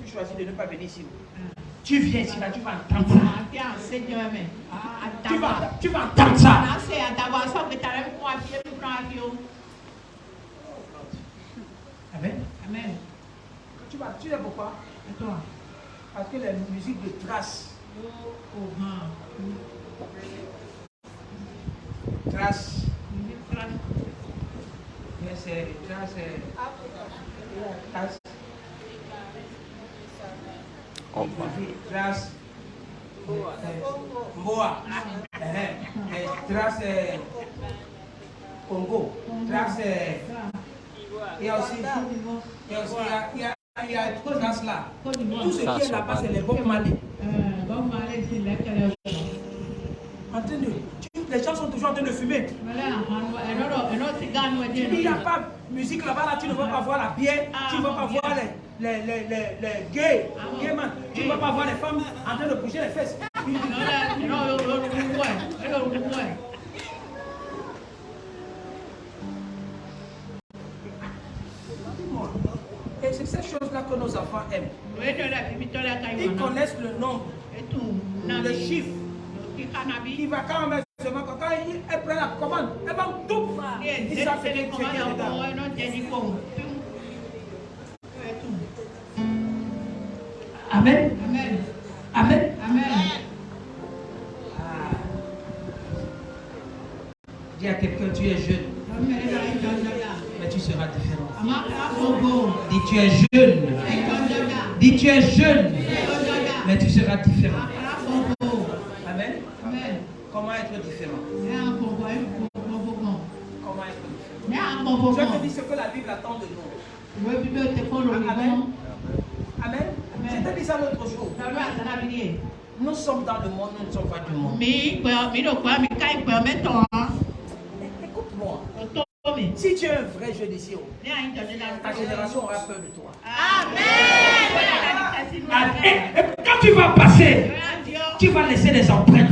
B: tu choisis de ne pas venir ici? Tu viens ici là, tu vas entendre ça. Tu vas entendre ça. Amen.
A: Amen.
B: Tu sais pourquoi? Parce que la musique de trace. Trace. Mais c'est trace. Trace. Trace. Mboa. Trace. Congo. Trace. Il y a aussi. Il y a trop de traces là. Tout ce qui est là-bas, c'est les Bob Marley. Les gens sont toujours en train de fumer. Il n'y a pas de musique là-bas, là, tu ne vas pas voir la bière, tu ne vas pas voir les gays, tu ne vas pas voir les femmes en train de bouger les fesses. Et c'est cette chose-là que nos enfants aiment. Ils connaissent le nombre, le chiffre. Il va quand même seulement quand elle prend la commande, elle va tout. Ils savent ce qu'il y a dedans. Amen.
A: Amen.
B: Amen.
A: Amen.
B: Dis à quelqu'un, tu es jeune, mais tu seras différent. Dis, tu es jeune. Dis, tu es jeune, mais tu seras différent. Amen.
A: Amen.
B: Comment être différent?
A: Comment
B: être différent? Je te dis ce que la Bible attend de nous. Amen. Amen. Je te dis ça l'autre jour. Nous sommes dans le monde, nous ne sommes pas du monde. Écoute-moi. Si tu es un vrai jeune ici, ta génération aura peur de toi.
A: Amen.
B: Quand tu vas passer, tu vas laisser des empreintes.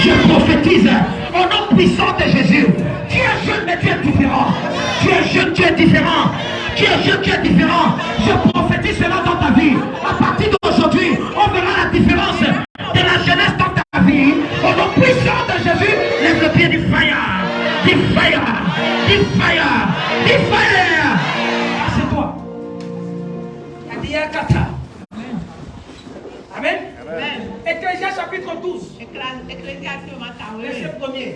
B: Je prophétise au nom puissant de Jésus. Tu es jeune, mais tu es différent. Tu es jeune, tu es différent. Tu es jeune, tu es différent. Je prophétise cela dans ta vie. À partir d'aujourd'hui, on verra la différence de la jeunesse dans ta vie. Au nom puissant de Jésus, lève le pied du fire. Du fire. Du fire. Du fire. C'est toi. Adiakata. Amen.
A: Amen.
B: Ecclésias chapitre 12. Verset 1er.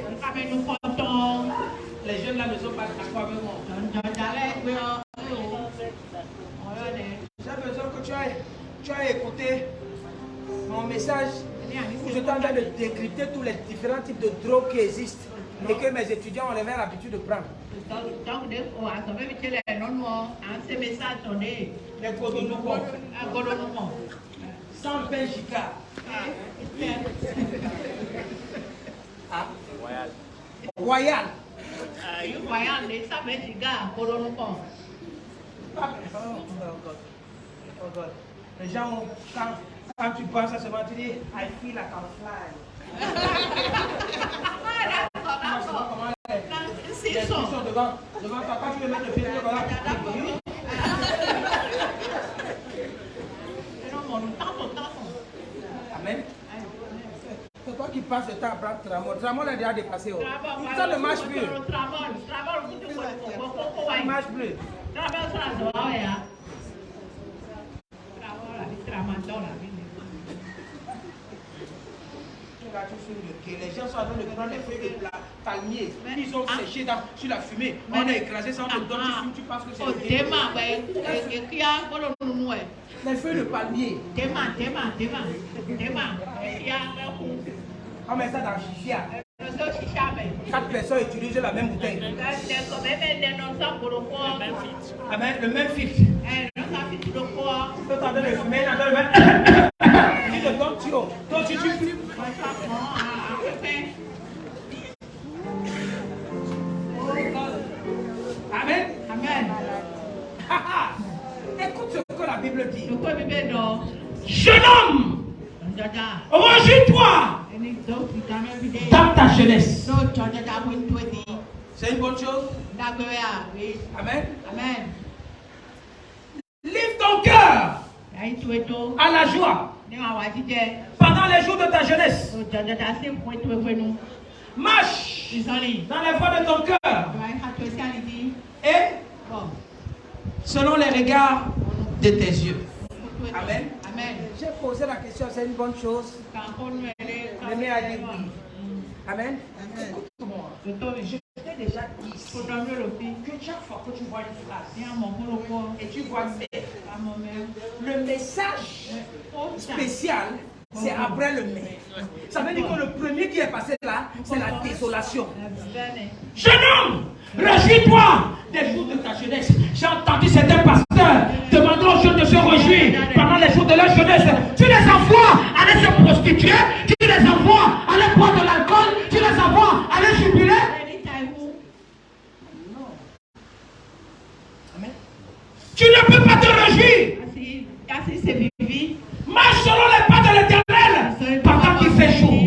B: Les jeunes là ne sont pas d'accord avec moi. J'ai besoin que tu aies écouté mon message où je t'en train de décrypter tous les différents types de drogues qui existent et que mes étudiants ont l'habitude de prendre. Les godonopons. Sans Benjica. Royal. Oh God. Les gens, quand tu penses à ce moment, tu dis, I feel like I'm flying. Les filles sont devant toi. Quand tu veux mettre le pied devant Amen. C'est toi qui passes le temps à prendre Tramol. Tramol est déjà dépassé. Ça ne marche plus. Ça ne marche plus. Les gens sont en train de prendre les feuilles de palmier. Ils ont séché sur la fumée. On a écrasé ça, on te donne, tu penses que c'est le les feuilles de palmier. On met ça dans le chichia. 4 personnes utilisent la même bouteille. Amen. Le même filtre. Tu peux t'en donner le fumer, t'en donner le même. Tu te donnes, tu fumes. Amen.
A: Amen.
B: Écoute ce que la Bible dit.
A: Jeune homme, réjouis-toi dans ta jeunesse.
B: C'est une bonne chose. Amen.
A: Amen. Livre ton cœur à la joie pendant les jours de ta jeunesse. Marche dans les voies de ton cœur. Et selon les regards de tes yeux. Amen.
B: Amen. J'ai posé la question, c'est une bonne chose. L'aimé a dit oui. Amen. Écoute-moi. Je t'ai déjà dit que chaque fois que tu vois une phrase et tu vois le message spécial, c'est après le mais. Ça veut dire que le premier qui est passé là, c'est la désolation.
A: Jeune homme, réjouis-toi des jours de ta jeunesse. J'ai entendu certains pasteurs demandant aux jeunes de se réjouir pendant les jours de leur jeunesse. Tu les envoies aller se prostituer, tu les envoies aller boire de l'alcool, tu les envoies aller jubiler. Tu ne peux pas te réjouir. Marche selon les pas de l'Éternel pendant qu'il fait jour.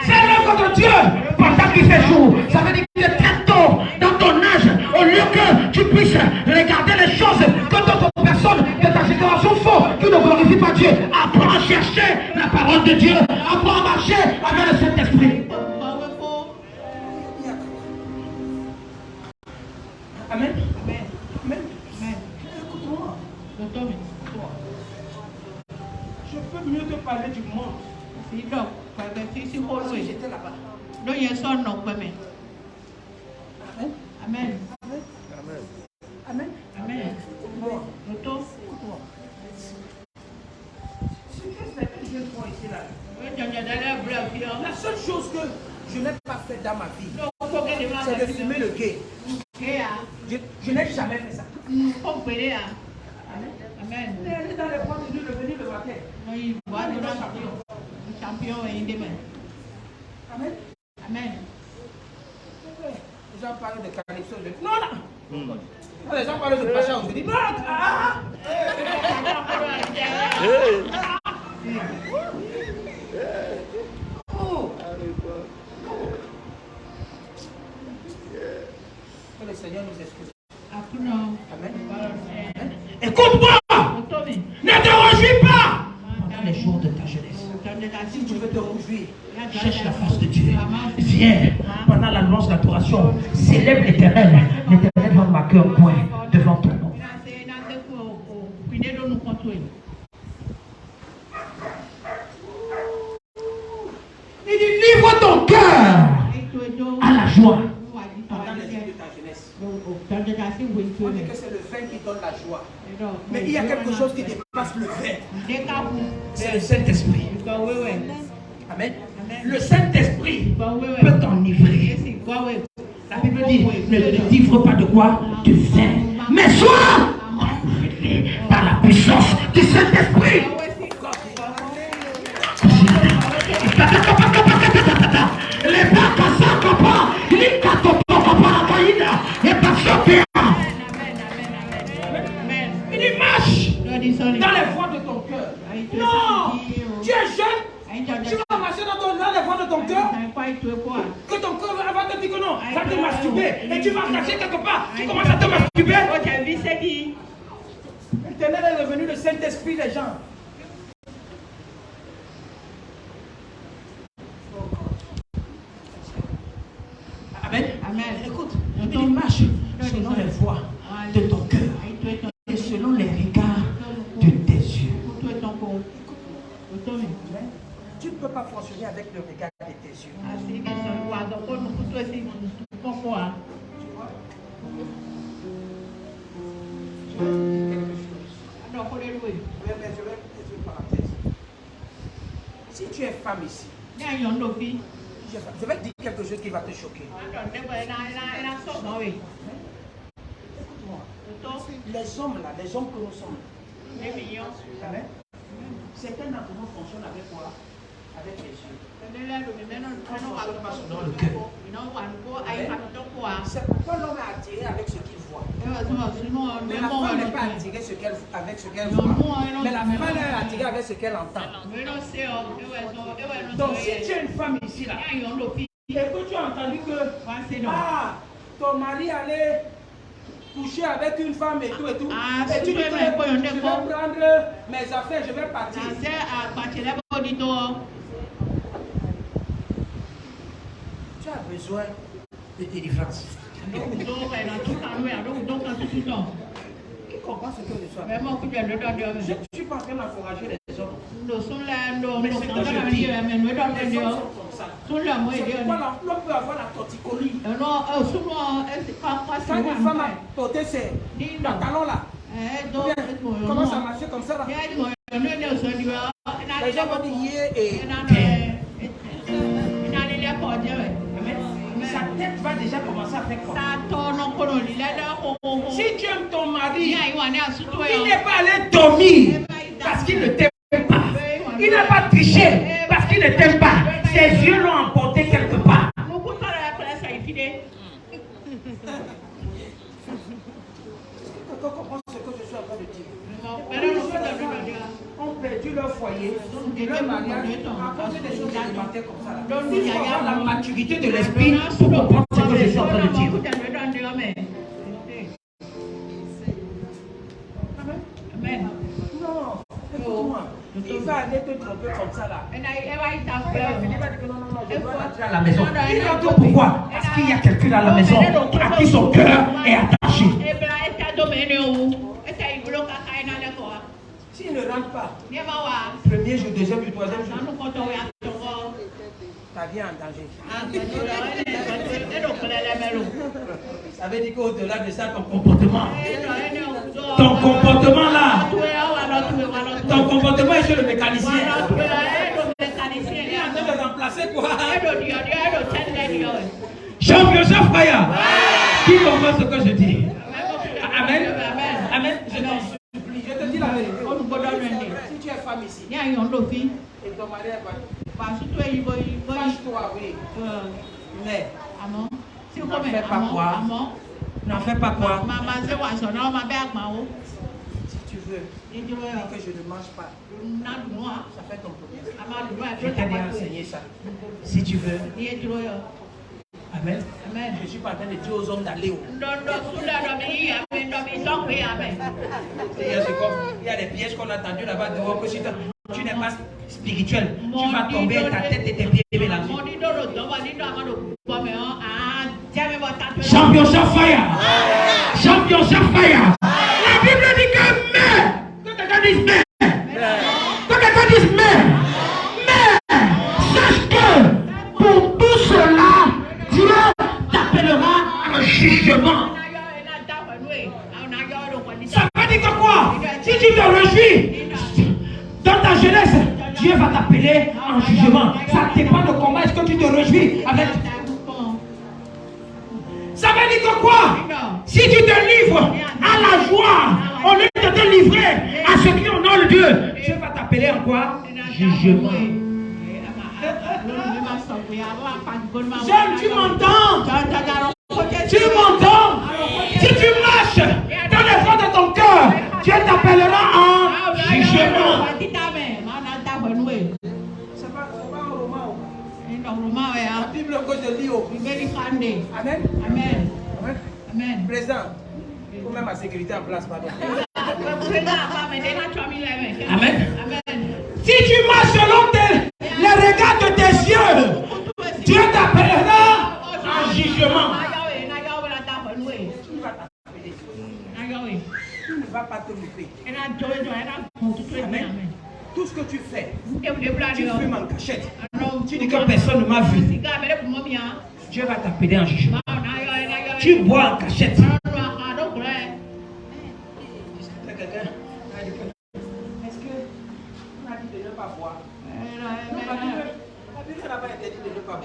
A: Fais l'œuvre de Dieu pendant qu'il fait jour. Ça veut dire que très tôt dans ton âge, au lieu que tu puisses regarder les choses que d'autres personnes de ta génération font, qui ne glorifient pas Dieu, apprends à chercher la parole de Dieu. Apprends à marcher avec le Saint-Esprit. Amen. Amen. Amen. Écoute-moi. Je peux mieux te parler du monde. J'étais là-bas. Amen. Amen. Amen. Amen. Écoute-moi. Écoute-moi. Ce que ces jeunes font ici là. La seule chose que je n'ai pas fait dans ma vie, c'est de fumer le gay. Je n'ai jamais fait ça. Amen. Amen. Elle est dans les points de Dieu de venir le matin. Amen. Amen. Les gens parlent de Calypso. Non, non. Les gens parlent de Pacha aujourd'hui. Non, oh. Que le Seigneur nous excuse. Amen. Écoute-moi. Ne te réjouis pas dans les jours de ta jeunesse. Si tu veux te réjouir, cherche la face de Dieu. Viens pendant l'annonce d'adoration. Célèbre l'Éternel. L'Éternel va marquer un point devant ton nom. Il dit livre ton cœur à la joie. Pendant les jours de ta jeunesse. On dit que c'est le vin qui donne la joie. Mais il y a quelque chose qui dépasse le vin. C'est le Saint-Esprit. Amen. Le Saint-Esprit peut t'enivrer. La Bible dit, ne te livre pas de quoi? De vin. Mais sois enivré par la puissance du Saint-Esprit. Les il dit marche dans les voies de ton cœur. Non, tu es jeune, tu vas marcher dans les voies de ton cœur. Que ton cœur va te dire que non, va te masturber. Et tu vas cacher quelque part, tu commences à te masturber. L'Éternel est devenu le Saint-Esprit des gens. Amen. Amen. Écoute, il marche selon les voies de ton cœur et selon les regards de tes yeux. Tu ne peux pas fonctionner avec le regard de tes yeux. Je vais une parenthèse. Si tu es femme ici, je vais te dire quelque chose qui va te choquer. Écoute-moi. Les hommes là, les hommes que nous sommes, amen. Certains d'entre nous fonctionnent avec quoi? Avec les yeux. Dans le cœur. C'est pourquoi l'homme est attiré avec ce qu'il voit.
B: Mais la femme n'est pas attirée avec ce qu'elle voit. Mais la femme est attirée avec ce qu'elle entend. Donc si tu es une femme ici là, et que tu as entendu que ton mari allait coucher avec une femme et tout, et tu dis que je vais prendre mes affaires, je vais partir. Tu as besoin de délivrance. Qui comprend ce que je suis? Je ne suis pas en train d'encourager les hommes. Mais c'est que je dis, les hommes sont comme ça. L'homme peut avoir la torticolis. Quand une femme a porté ses pantalons là, comment ça marche comme ça là? Les gens vont dire sa tête va déjà commencer à faire quoi? Si tu aimes ton mari, il n'est pas allé dormir parce qu'il ne t'aime pas. Il n'a pas triché parce qu'il ne t'aime pas. Ses yeux l'ont emporté quelque part. Quand comprend ce que je suis en train de dire. Ont perdu leur foyer, leur mariage, à cause des choses élémentaires comme ça. Il faut avoir la maturité de l'esprit pour comprendre ce que je suis en train de dire. Amen. Non, écoute-moi. Il va aller te tromper comme ça là. Il va dire que non, je dois rentrer à la maison. Il rentre pourquoi? Parce qu'il y a quelqu'un à la maison à qui son cœur est attaché. S'il ne rentre pas, premier jour, deuxième jour, troisième jour, ta vie est en danger. Ça veut dire qu'au-delà de ça, ton comportement là, ton comportement est chez le mécanicien. Il est en train de remplacer quoi? Championship fire. Qui comprend ce que je dis? Amen. Amen. Je t'en supplie, je te dis la vérité. Si tu es femme ici, et ton mari est parti, fâche-toi, oui. Mais, n'en fais pas quoi? N'en fais pas quoi? Si tu veux, et que je ne mange pas, ça fait ton problème. Je t'ai déjà enseigné ça. Si tu veux. Amen. Amen. Je ne suis pas en train de dire aux hommes d'aller où. Il y a des pièges qu'on a entendus là-bas dehors que si tu n'es pas spirituel, tu vas tomber ta tête et tes pieds mélangés. Championship fire. Championship fire. La Bible dit que mais. Quand quelqu'un dit mais. Quand quelqu'un dit mais. Mais. Sache que pour tout cela, Dieu t'appellera un jugement. Ça veut dire que quoi? Si tu te réjouis dans ta jeunesse, Dieu va t'appeler en jugement. Ça dépend de comment est-ce que tu te réjouis avec. Ça veut dire que quoi? Si tu te livres à la joie, au lieu de te livrer à ceux qui honorent Dieu, Dieu va t'appeler en quoi? Jugement. J'aime, tu m'entends? Tu m'entends? Si tu marches dans les voies de ton cœur, Dieu t'appellera en jugement. C'est pas un roman. La Bible que je lis au Amen. Amen. Amen. Président, il faut même la sécurité en place, pardon. Amen. Si tu marches selon les regards de tes yeux, Dieu t'appellera en jugement. Tu ne vas pas te louper. Amen. Tout ce que tu fais, tu fumes en cachette. Tu dis que personne ne m'a vu. Dieu va t'appeler en jugement. Tu bois en cachette. Est-ce que on a dit de ne pas boire? La Bible n'a pas interdit de ne pas boire.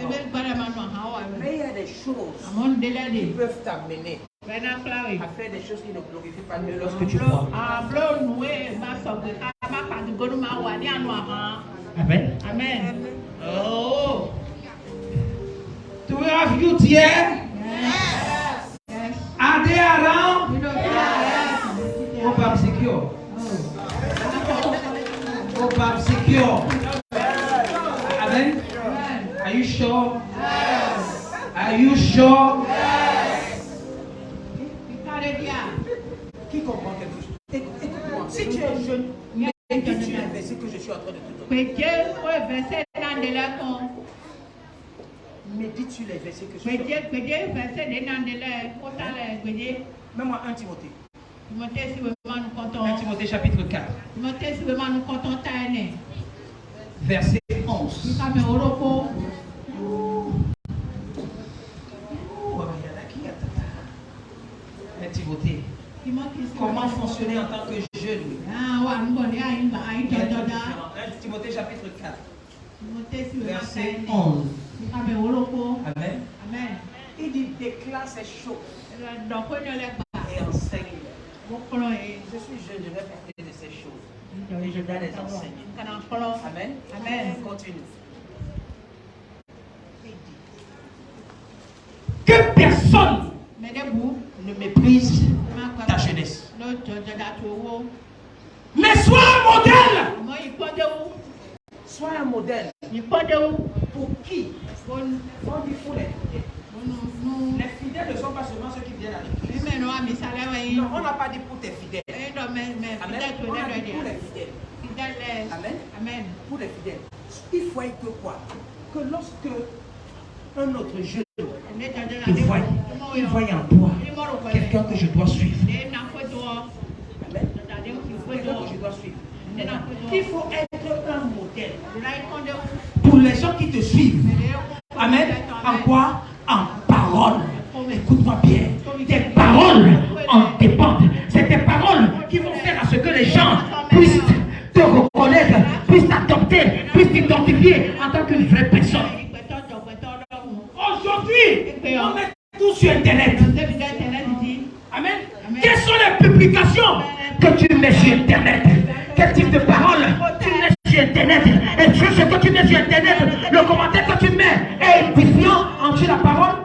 B: Mais il y a des choses qui peuvent t'amener à faire des choses qui ne glorifient pas Dieu lorsque tu bois. Amen. Amen. Oh. Do we have youth here? Yes. Are they around?
A: are secure. Amen. Are you sure? Yes. Are you sure? Yes. Qui comprend quelque chose? Écoute-moi. Si tu es jeune, médite sur un verset que je suis en train de te donner. Médite sur les versets que je suis en train de te donner. Mets-moi 1 Timothée. 1 Timothée chapitre 4. Verset 11. Timothée. Comment fonctionner en tant que jeune? Timothée chapitre 4. Verset 11. Amen. Il dit déclare ces choses et enseigne. Je suis jeune, je vais parler de ces choses. Et je dois les enseigner. Amen. Amen. Continue. Que personne ne méprise ta jeunesse. Mais sois un modèle. Sois un modèle. Pour qui? On dit pour les fidèles. Les fidèles ne sont pas seulement ceux qui viennent à l'église. Non, on n'a pas dit pour tes fidèles. Amen. On a dit pour les fidèles. Amen. Pour les fidèles. Il faut que quoi? Que lorsque un autre jeune te voie, il voie en toi quelqu'un que je dois suivre. Amen. Quelqu'un que je dois suivre. Il faut être un modèle pour les gens qui te suivent. Amen. En quoi? En parole. Écoute-moi bien. Tes paroles en dépendent. C'est tes paroles qui vont faire à ce que les gens puissent te reconnaître, puissent t'adopter, puissent t'identifier en tant qu'une vraie personne. Aujourd'hui, on met tout sur Internet. Amen. Quelles sont les publications que tu mets sur Internet? Quel type de paroles tu mets sur Internet? Et ce que tu mets sur Internet, le commentaire que tu mets est édifiant en dessous de la parole?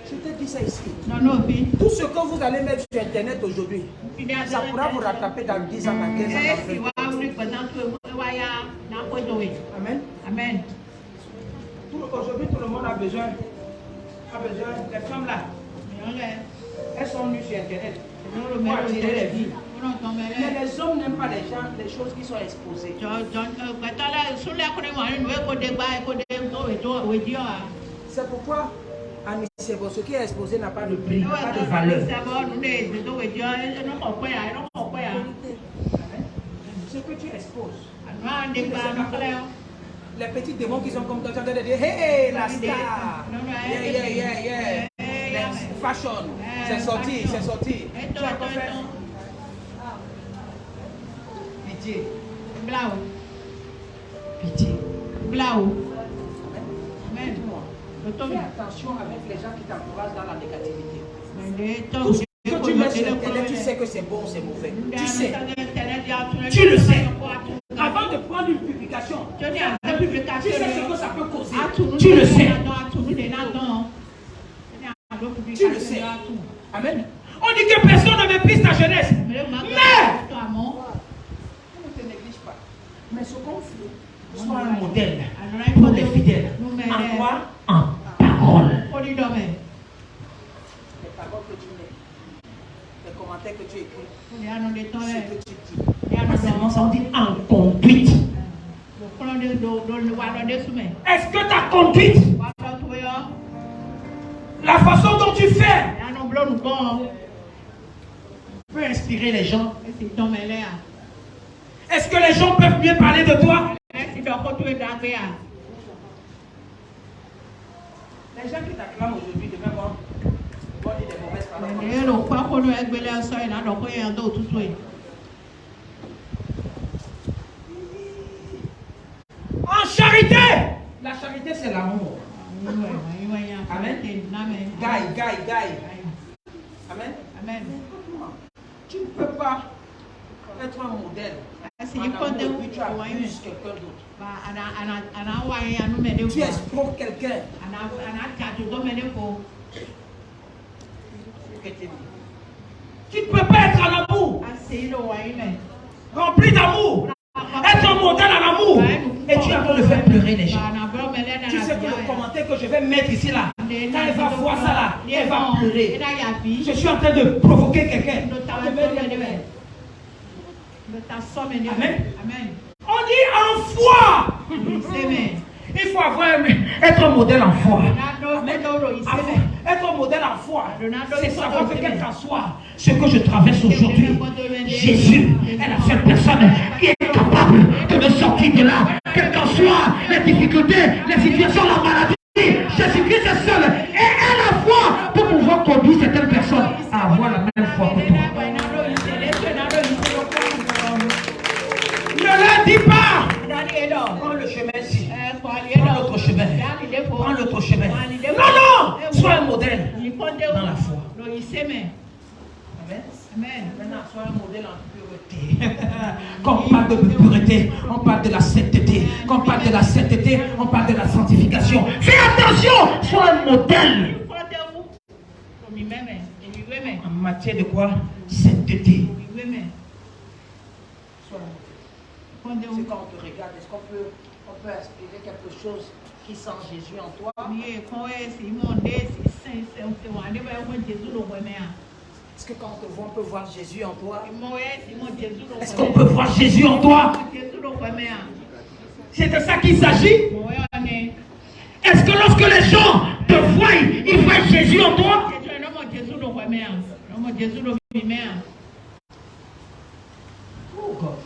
A: Je te dis ça ici. Tout ce que vous allez mettre sur Internet aujourd'hui, ça pourra vous rattraper dans 10 ans, dans 15 ans. Amen. Amen. Aujourd'hui, tout le monde a besoin. Les femmes là, elles sont nues sur Internet pour attirer les vies. Mais les hommes n'aiment pas les choses qui sont exposées. C'est pourquoi ce qui est exposé n'a pas de prix, n'a pas de valeur. Ce que tu exposes. Les petits démons qui sont comme toi, tu entends dire hey, la star, yeah. Fashion, c'est sorti. Tu as quoi faire? Pitié. Pitié. Amen. Fais attention avec les gens qui t'encouragent dans la négativité. Tout ce que tu mets sur Internet, tu sais que c'est bon ou c'est mauvais. Tu sais. Tu le sais. Avant de prendre une publication, tu sais ce que ça peut causer. Tu le sais. Tu le sais. Amen. On dit que personne ne méprise ta jeunesse. Mais on ne te néglige pas. Mais ce qu'on fait, soit un modèle pour les fidèles. En quoi? En parole. Les paroles que tu mets, les commentaires que tu écris, ce que tu dis. Seulement ça, on dit en conduite. Est-ce que ta conduite, la façon dont tu fais, peut inspirer les gens? Est-ce que les gens peuvent mieux parler de toi? Les gens qui t'acclament aujourd'hui, demain vont dire des mauvaises paroles. En charité, la charité c'est l'amour. Amen. Guy. Amen. Tu ne peux pas être un modèle. Tu abuses quelqu'un d'autre. Tu exposes quelqu'un. Tu ne peux pas être en amour. Rempli d'amour. Être un modèle en amour. Et tu es en train de faire pleurer les gens. Tu sais que le commentaire que je vais mettre ici là, quand elle va voir ça là, elle va pleurer. Je suis en train de provoquer quelqu'un. Amen. On dit en foi. Il faut être un modèle en foi. Être un modèle en foi, c'est savoir que quel qu'en soit ce que je traverse aujourd'hui, Jésus est la seule personne qui est capable de me sortir de là. Quelles qu'en soient les difficultés, les situations, la maladie, Jésus-Christ est seul et a la foi pour pouvoir conduire certaines personnes à avoir la même foi que toi. Ne leur dis pas. Prends le chemin-ci. Prends l'autre chemin. Prends l'autre chemin. Non, non! Sois un modèle dans la foi. Amen. Maintenant, sois un modèle en pureté. Quand on parle de pureté, on parle de la sainteté. Quand on parle de la sainteté, on parle de la sanctification. Fais attention! Sois un modèle. En matière de quoi? Sainteté. C'est quand on te regarde, est-ce qu'on peut aspirer quelque chose qui sent Jésus en toi? Est-ce que quand on te voit, on peut voir Jésus en toi? Est-ce qu'on peut voir Jésus en toi? C'est de ça qu'il s'agit? Est-ce que lorsque les gens te voient, ils voient Jésus en toi? Oh God.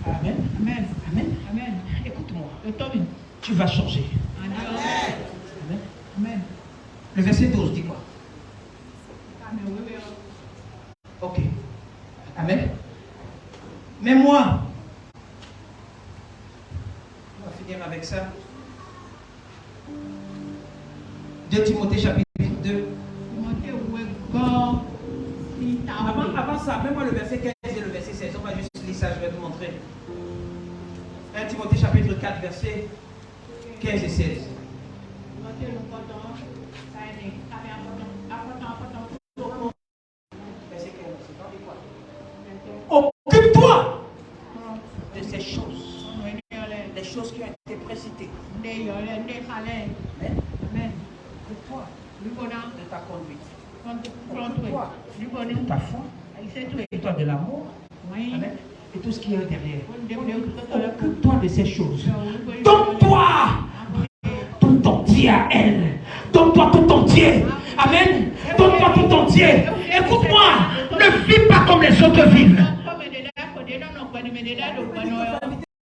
A: Amen. Amen. Amen. Amen. Écoute-moi. Tu vas changer. Amen. Amen. Le verset 12 dit quoi? Ok. Amen. Mais moi, on va finir avec ça. 2 Timothée chapitre 2. Avant ça, mets-moi le verset 15 et le verset 16. On va juste lire ça, je vais vous montrer. 1 Timothée chapitre 4, verset 15 et 16. Occupe-toi de ces choses. Les choses qui ont été précitées. Amen. Occupe-toi de ta conduite. Occupe-toi de ta foi. Occupe-toi de l'amour. Amen. Et tout ce qui est derrière. Occupe-toi de ces choses. Donne-toi tout entier à elle. Donne-toi tout entier. Amen. Donne-toi tout entier. Écoute-moi. Ne vis pas comme les autres vivent.